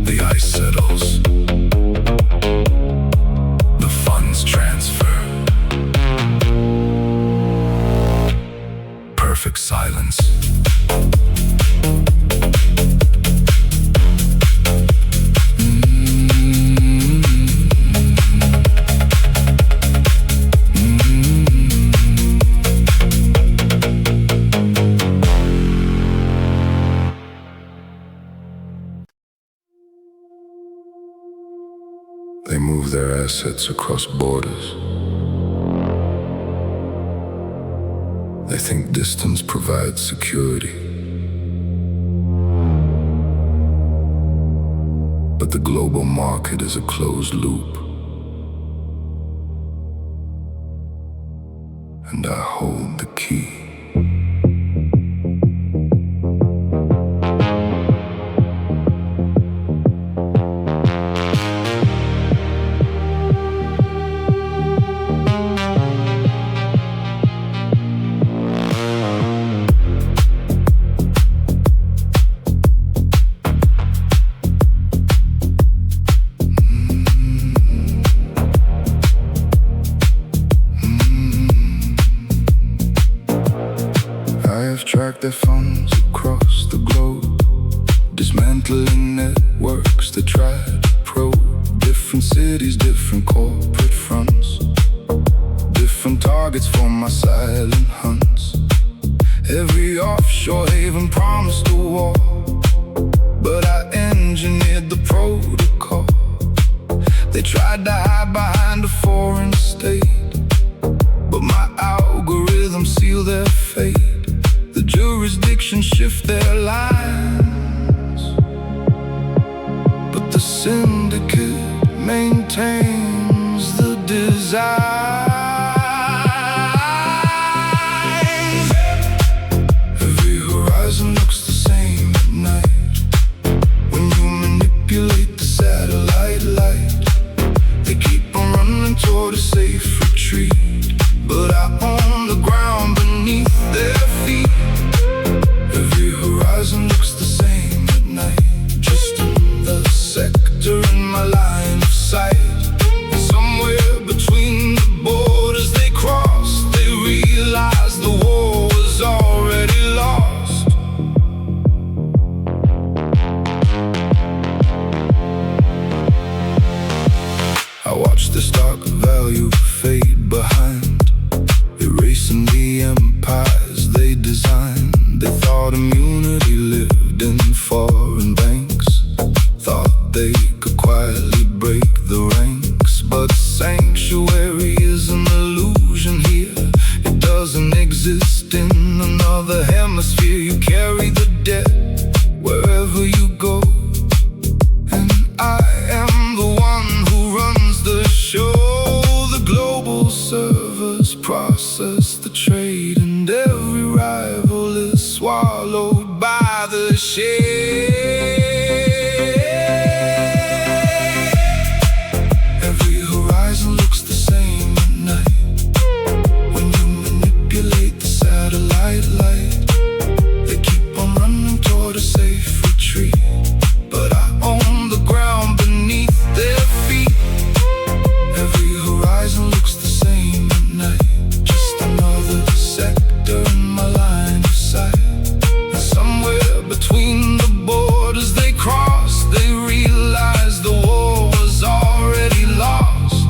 The ice settles, the funds transfer. Perfect silence. assets across borders. They think distance provides security. But the global market is a closed loop. And I hold the key. Track their funds across the globe, dismantling networks that try to probe different cities, different corporate fronts, different targets for my silent hunts. Every offshore haven promised a war, but I engineered the protocol. They tried to hide behind a foreign state, but my algorithms seal their fate. The jurisdiction shift their lines, but the syndicate maintains the design. Every horizon looks the same at night. When you manipulate the satellite light, they keep on running toward a safe retreat, but I own the ground beneath their feet. Every horizon looks the same at night, just in the sector in my line of sight. Somewhere between the borders they crossed, they realized the war was already lost. I watched the stock value fade behind, erasing the empires they designed. They thought immunity lived in foreign banks, thought they could quietly break the ranks. But sanctuary is an illusion here. It doesn't exist in another hemisphere. You carry the debt wherever you go, and I am the one who runs the show. The global servers process the trade, and every rival is swallowed by the shade. Every horizon looks the same at night. When you manipulate the satellite light, they keep on running toward a safe retreat, but I own the ground beneath their feet. Every horizon looks the same at night, just another sector in my line of sight. And somewhere between the borders they crossed, they realized the war was already lost.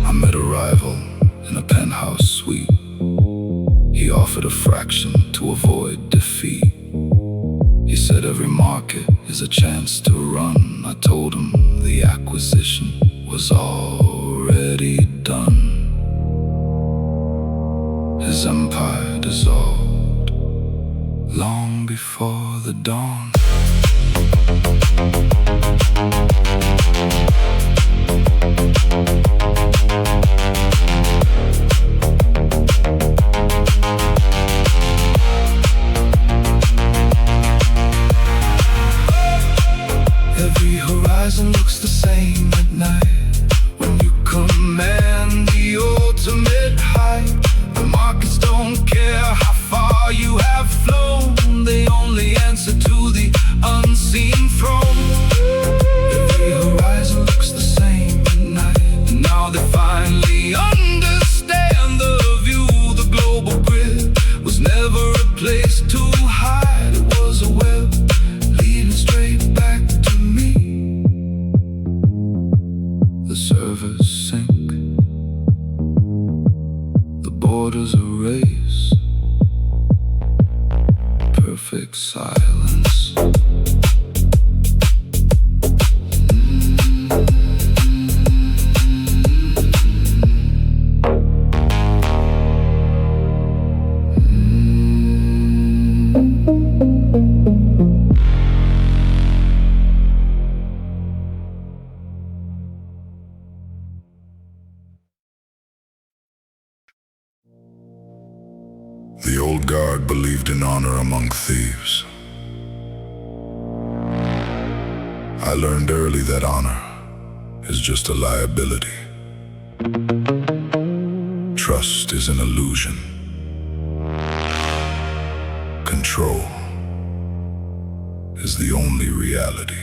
I met a rival in a penthouse suite. He offered a fraction to avoid defeat. He said every market is a chance to run. I told him the acquisition was already done. His empire dissolved long before the dawn. Every horizon looks the same at night. When you command the ultimate height, the markets don't care how far you have flown. They only answer to the unseen throne. Every horizon looks the same at night, and now they finally understand the view. The global grid was never a place to hide. It was a web leading straight back to me. The servers sink, the borders erase, perfect silence. The old guard believed in honor among thieves. I learned early that honor is just a liability. Trust is an illusion. Control is the only reality.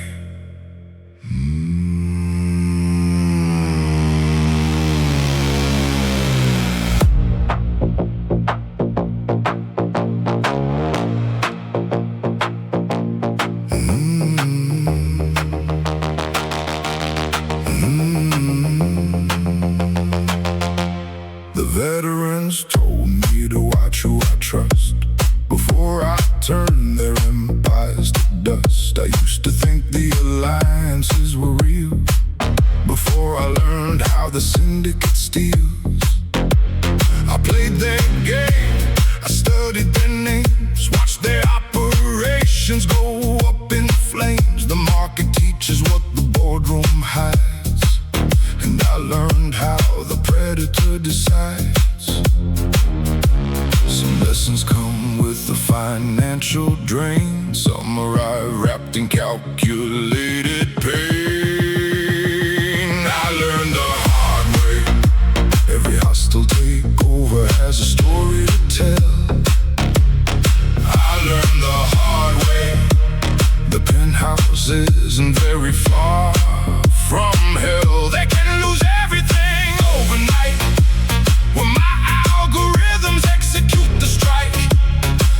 The veterans told me to watch who I trust before I turn their empires to dust. I used to think the alliances were real before I learned how the syndicate steals. I played their game, I studied their names, watched their operations go up in flames. The market teaches what the boardroom hides, and I learned how the predator decides. Some lessons come with the financial drain. Some arrive wrapped in calculated pain. I learned the hard way. Every hostile takeover has a story to tell. I learned the hard way. The penthouse isn't very far from hell. They can lose everything overnight when my algorithms execute the strike.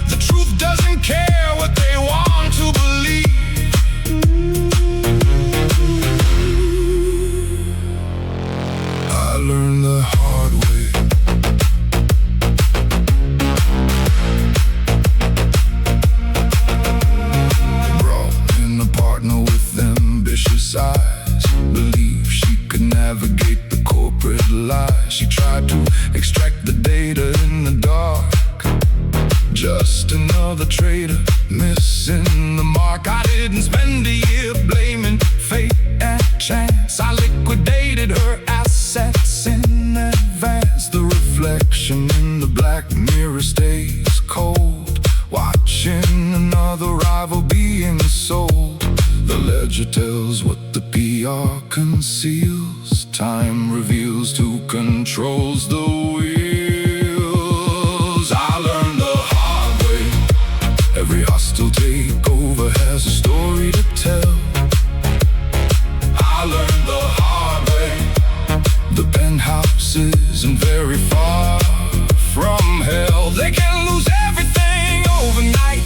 The truth doesn't care what they want to believe. I learned the hard way. Brought in a partner with ambitious eyes, believed she could navigate the corporate lies. She tried to extract the data in the dark. Just another traitor missing the mark. I didn't spend a year blaming fate and chance. I liquidated her assets in advance. The reflection in the black mirror stays cold, watching another rival being sold. The ledger tells what the PR conceals. Time reveals who controls the wheels. I learned the hard way. Every hostile takeover has a story to tell. I learned the hard way. The penthouse isn't very far from hell. They can lose everything overnight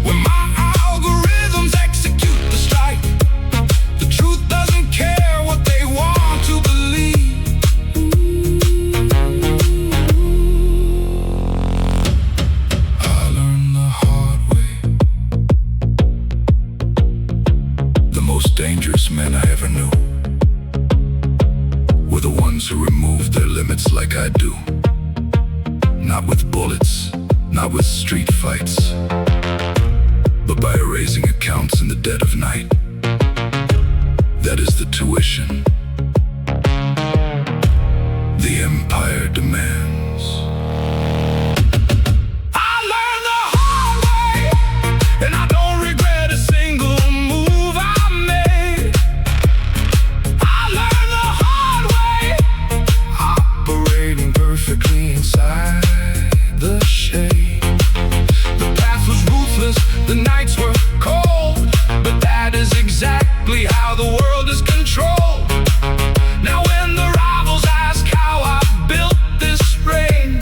when my algorithms execute the strike. The truth doesn't care what they want to believe. I learned the hard way. The most dangerous men I ever knew were the ones who removed their limits like I do. Not with bullets, not with street fights, but by erasing accounts in the dead of night. That is the tuition the empire demands. I learned the hard way, and I don't regret a single move I made. I learned the hard way, operating perfectly inside the shade. The path was ruthless, the nights were cold, but that is exactly how the world is controlled. Now when the rivals ask how I built this reign,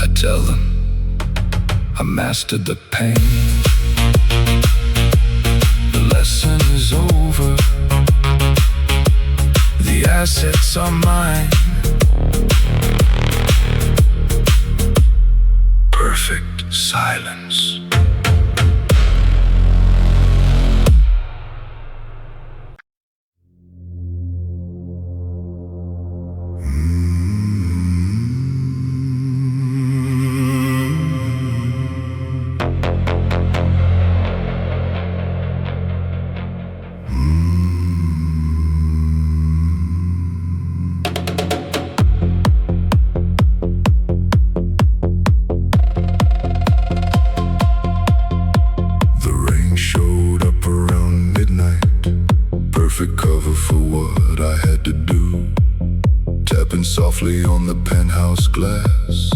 I tell them I mastered the pain. The lesson is over. The assets are mine. Perfect silence. tapping softly on the penthouse glass.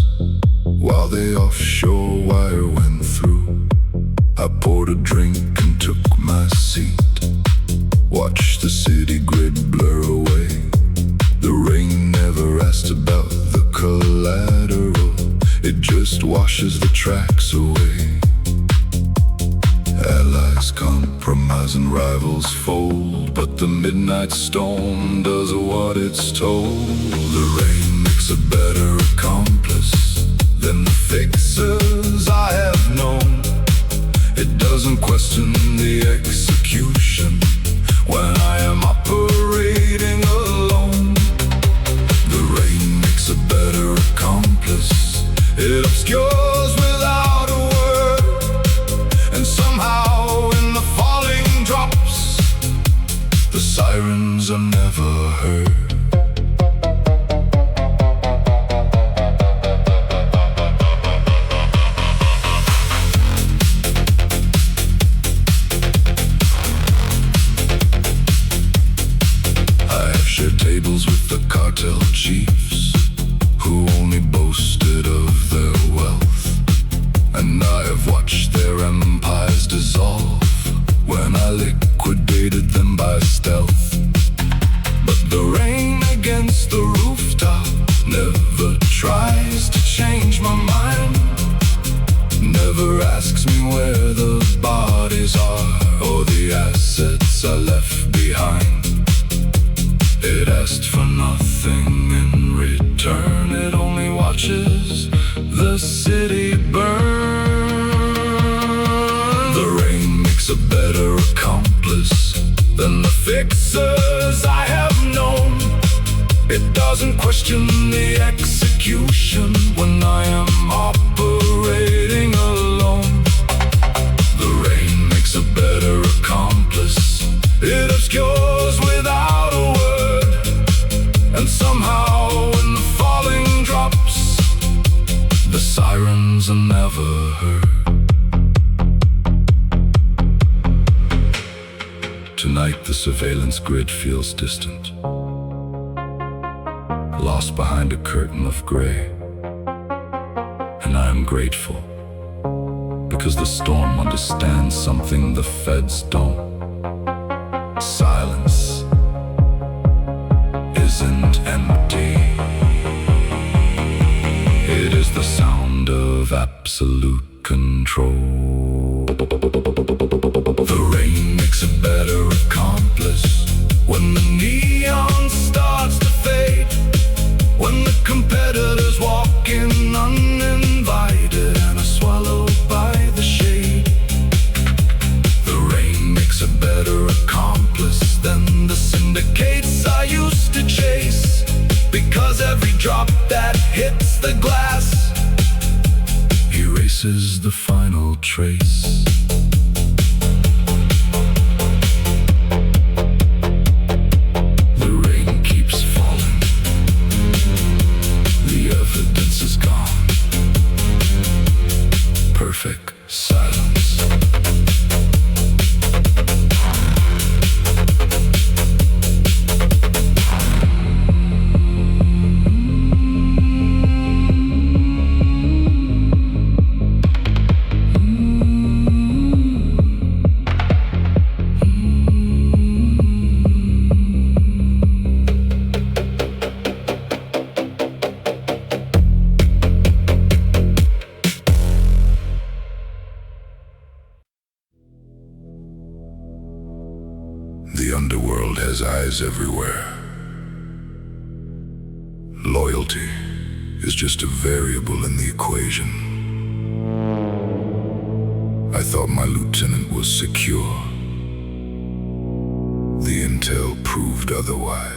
While the offshore wire went through, I poured a drink and took my seat. Watched the city grid blur away. The rain never asked about the collateral. It just washes the tracks away. Allies compromise and rivals fold, but the midnight storm does what it's told. The rain makes a better accomplice than the fixers I have known. It doesn't question the execution when I am operating alone. The rain makes a better accomplice. It obscures without a word, and somehow in the falling drops, the sirens are never heard. Tables with the cartel chiefs who only boasted of their wealth, and I have watched their empires dissolve when I liquidated them by stealth. But the rain against the rooftop never tries to change my mind, never asks me where the bodies are or the assets I left behind. It asked for nothing in return. It only watches the city burn. The rain makes a better accomplice than the fixers I have known. It doesn't question the execution when I am operating alone. The rain makes a better accomplice. It obscures without a word, and somehow in the falling drops, the sirens are never heard. Tonight the surveillance grid feels distant, lost behind a curtain of gray. And I am grateful, because the storm understands something the feds don't. Silence isn't empty. It is the sound of absolute control. The rain makes a better accomplice when the neon starts to fade, when the competitors walk in uninvited and are swallowed by the shade. The rain makes a better accomplice than the syndicates I used to chase, because every drop that hits the glass erases the final trace. The rain keeps falling. The evidence is gone. Perfect silence. The underworld has eyes everywhere. Loyalty is just a variable in the equation. I thought my lieutenant was secure. The intel proved otherwise.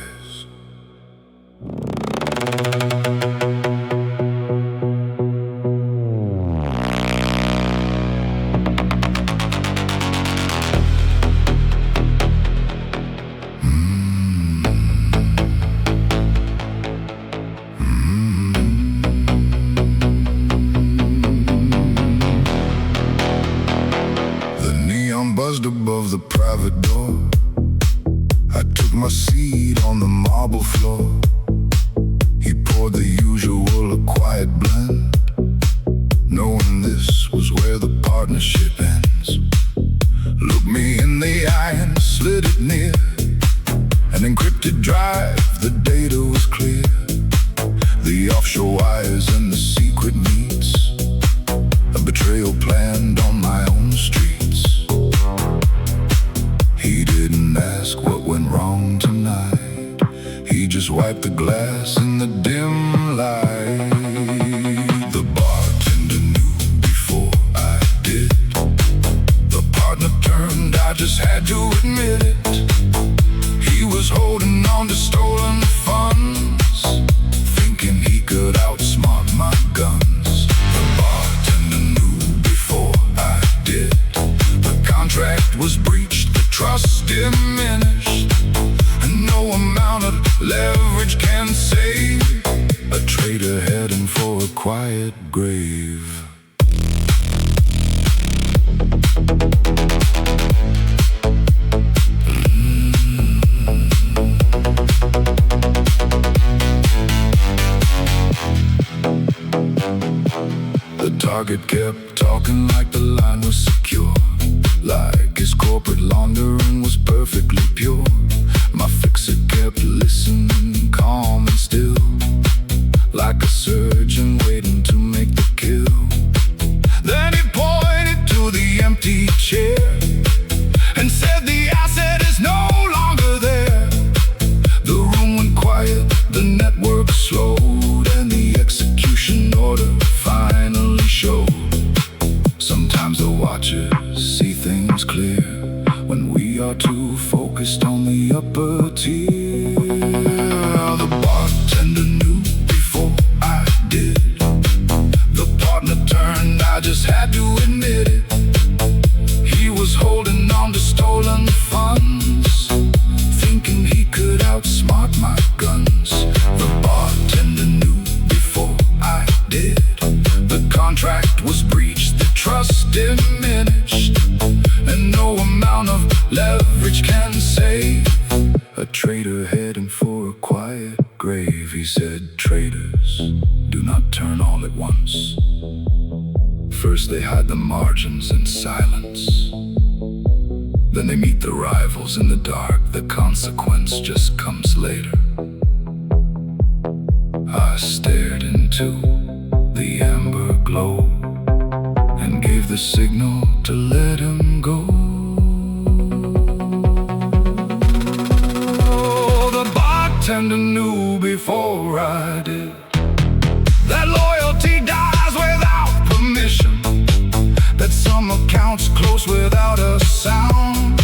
Buzzed above the private door. I took my seat on quiet grave. The target kept talking like the line was secure, like his corporate laundering was perfectly pure. My fixer kept listening, calm and still, like a surgeon waiting to make the kill. Then he pointed to the empty chair and said the asset is no longer there. The room went quiet, the network slowed, and the execution order finally showed. Sometimes the watchers see things clear when we are too focused on the upper tier. The bartender knew before I did. The partner turned, I just had to admit it. He was holding on to stolen funds, thinking he could outsmart my guns. The bartender knew before I did. The contract was breached, the trust diminished, and no amount of leverage can save a traitor heading for a quiet grave. He said, traitors do not turn all at once. First they hide the margins in silence, then they meet the rivals in the dark. The consequence just comes later. I stared into the amber glow and gave the signal to let him go. The bartender knew before I did that loyalty dies without permission, that some accounts close without a sound.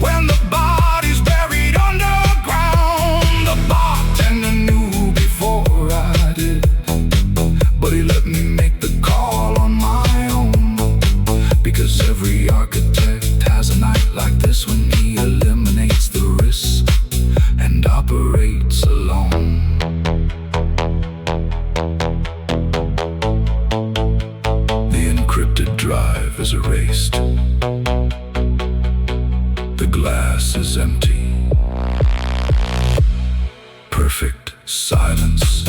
When the body's buried underground, the bartender knew before I did, but he let me make the call on my own, because every architect has a night like this when he eliminates the risk and operates alone. The encrypted drive is erased. The glass is empty. Perfect silence.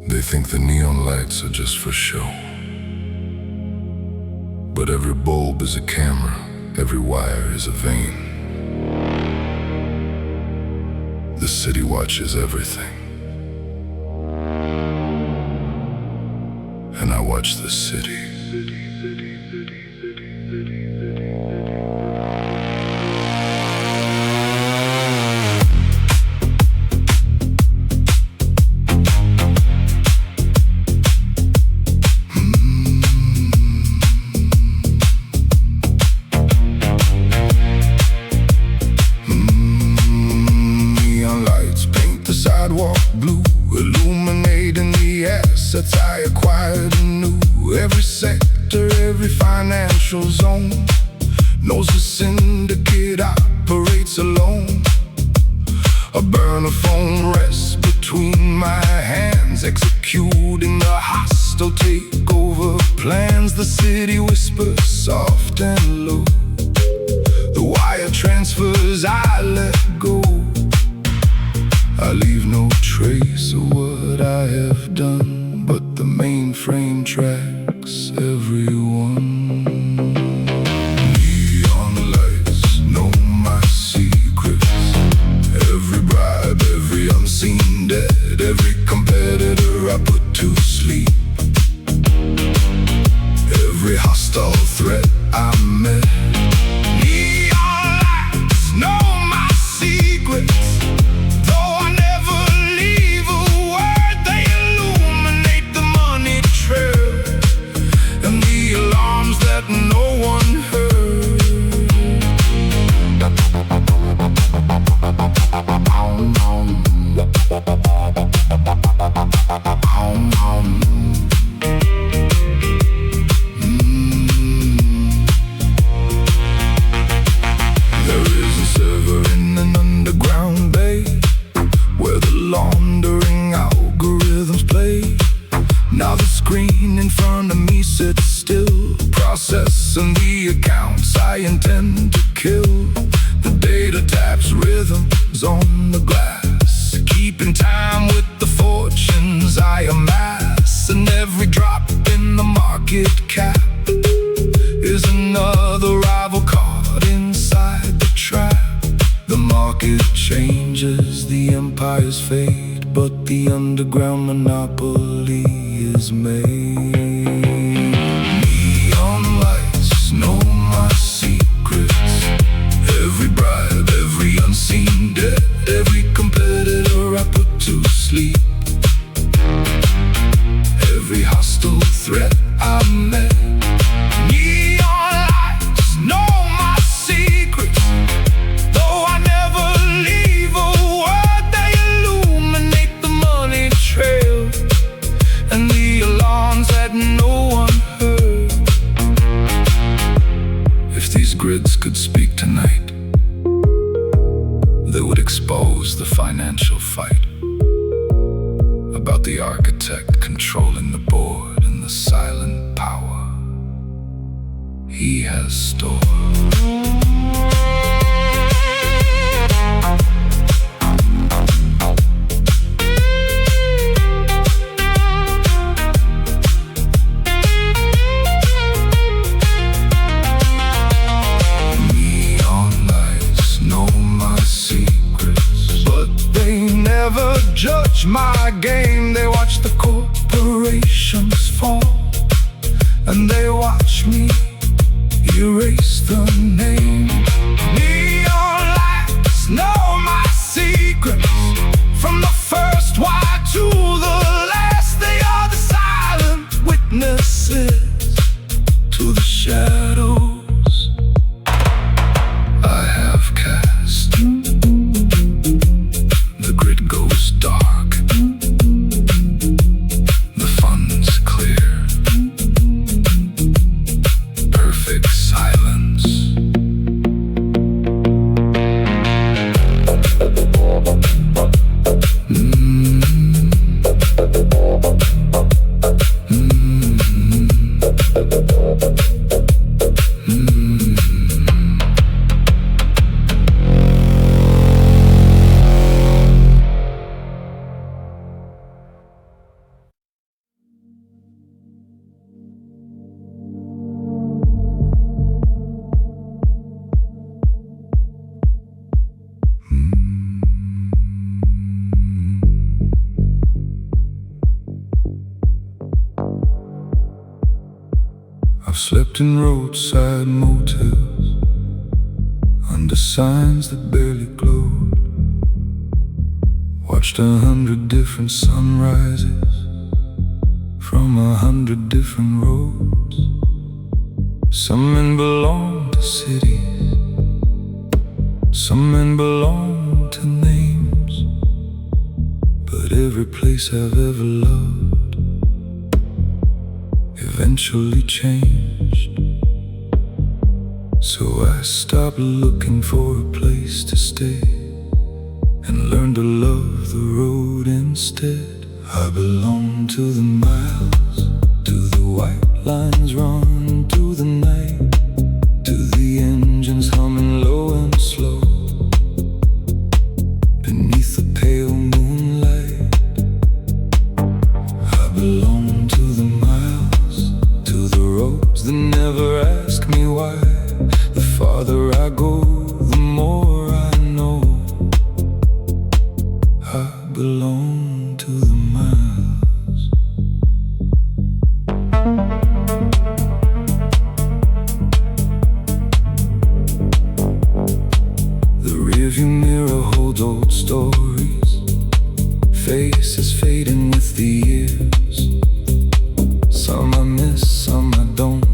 They think the neon lights are just for show, but every bulb is a camera, every wire is a vein. The city watches everything, and I watch the city. Sidewalk blue, illuminating the assets I acquired anew. Every sector, every financial zone knows the syndicate operates alone. A burner phone rests between my hands, executing the hostile takeover plans. The city whispers soft and low, the wire transfers I let go. I leave no trace of what I have done, but the mainframe tracks everyone. Neon lights know my secrets. Every bribe, every unseen debt, every competitor I put to sleep. Every hostile threat I met, I intend to kill. The data taps rhythms on the glass, keeping time with the fortunes I amass. And every drop in the market cap is another rival caught inside the trap. The market changes, the empires fade, but the underground monopoly is made. Neon lights know my secrets. Every bribe, every unseen debt, every competitor I put to sleep, every hostile threat I met. Neon lights know my secrets. Though I never leave a word, they illuminate the money trail and the alarms that no one heard. If these grids could speak tonight, they would expose the financial fight about the architect controlling the board and the silent power he has stored. Never judge my game. They watch the corporations fall, and they watch me erase the name. Neon lights know my secrets. From the first wire to the last, they are the silent witnesses to the shadows I have cast. The grid goes dark, the funds clear, perfect silence. I've slept in roadside motels, under signs that barely glowed, watched 100 different sunrises from 100 different roads. Some men belong to cities, some men belong to names, but every place I've ever loved eventually changed. So I stopped looking for a place to stay and learned to love the road instead. I belong to the miles, to the white lines run through the night, to the engines humming low and slow beneath the pale moonlight. I belong to the miles, to the roads that never ask me why. The farther I go, the more I know. I belong to the miles. The rearview mirror holds old stories, faces fading with the years. Some I miss, some I don't,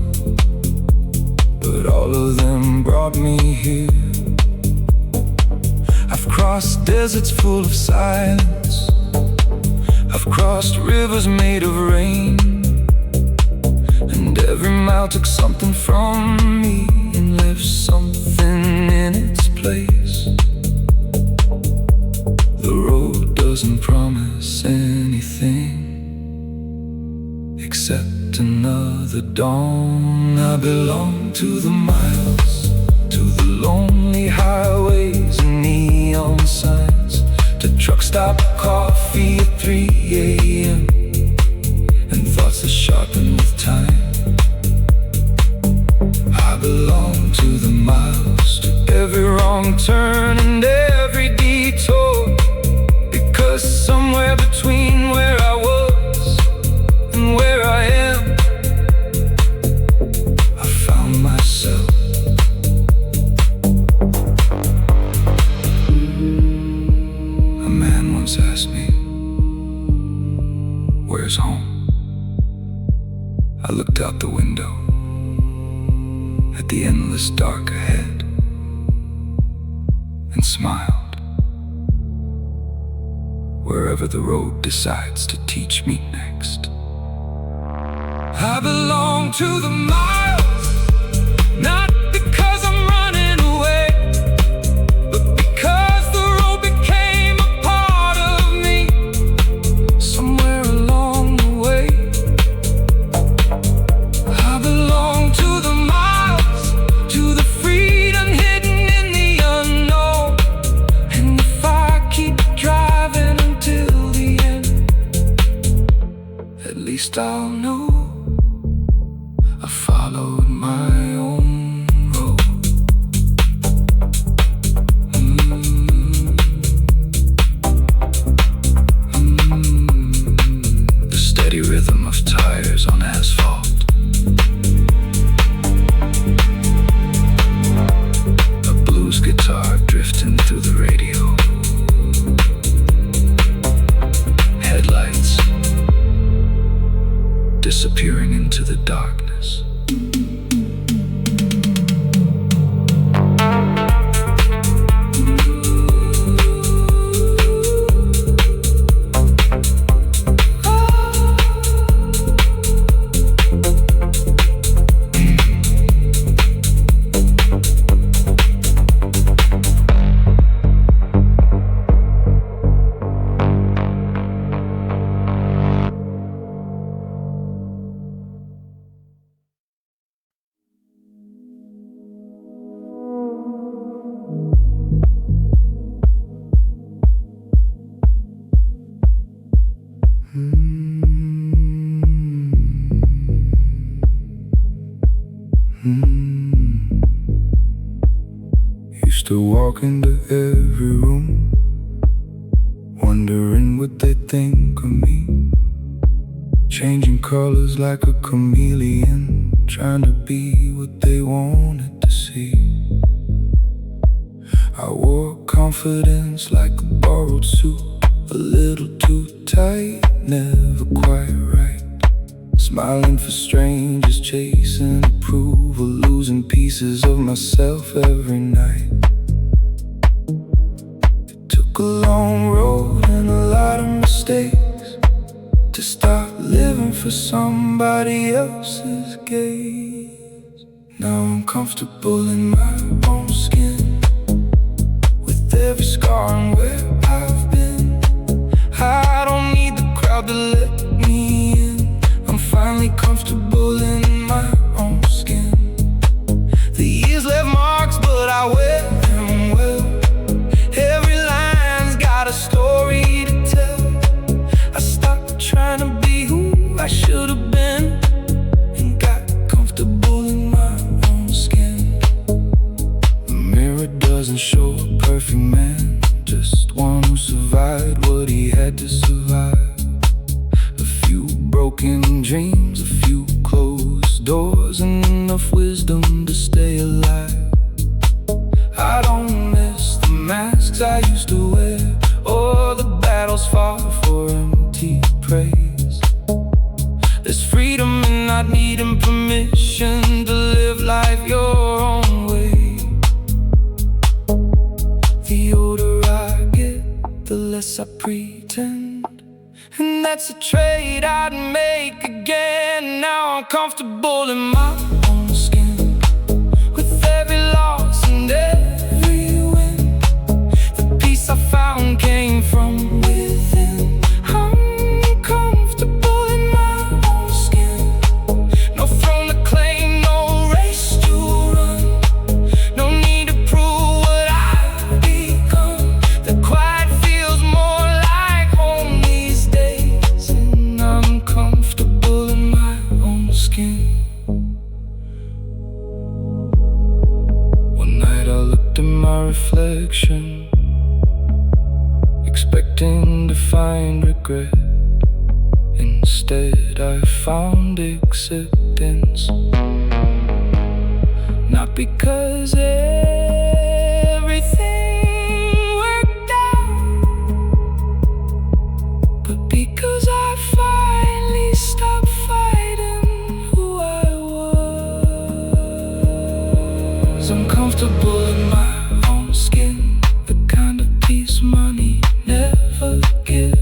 but all of them brought me here. I've crossed deserts full of silence, I've crossed rivers made of rain, and every mile took something from me and left something in its place. The road doesn't promise anything except another dawn. I belong to the miles, 3 a.m. and thoughts are sharpened with time. I belong to the miles, to every wrong turn and every detour, because somewhere between where I was and where I am, I found myself. A man once asked me, "Where's home?" I looked out the window at the endless dark ahead and smiled. Wherever the road decides to teach me next, I belong to the miles, not because I'm running away, but because the road became a part of me somewhere along the way. I belong to the miles, to the freedom hidden in the unknown. And if I keep driving until the end, at least I'll know I followed my own road. The steady rhythm of tires on asphalt, a blues guitar drifting through the radio, headlights disappearing into the darkness. Used to walk into every room, wondering what they think of me, changing colors like a chameleon, trying to be what they wanted to see. I wore confidence like a borrowed suit, a little too tight, never quite right. Smiling for strangers, chasing approval, losing pieces of myself every night. It took a long road and a lot of mistakes to start living for somebody else's gaze. Now I'm comfortable in my own skin, with every scar and where I've been. I don't need the crowd to let me in. I'm finally comfortable in my own skin. The years left marks, but I wear them well. Every line's got a story to tell. I stopped trying to be who I should have been and got comfortable in my own skin. The mirror doesn't show a perfect man, just one who survived what he had to survive. A few broken dreams, a few closed doors, and enough wisdom to stay alive. I don't miss the masks I used to wear, or the battles fought for empty praise. There's freedom in not needing permission to live life your own way. The older I get, the less I pretend, and that's a trade I'd make again. Now I'm comfortable in my own skin, with every loss and every win. The peace I found came from within. I'm comfortable in my own skin. No throne to claim, no race to run, no need to prove what I've become. The quiet feels more like home these days. looked at my reflection, expecting to find regret. Instead I found acceptance. Not because everything worked out, but because I finally stopped fighting who I was. I'm comfortable in my own skin, the kind of peace money never gives.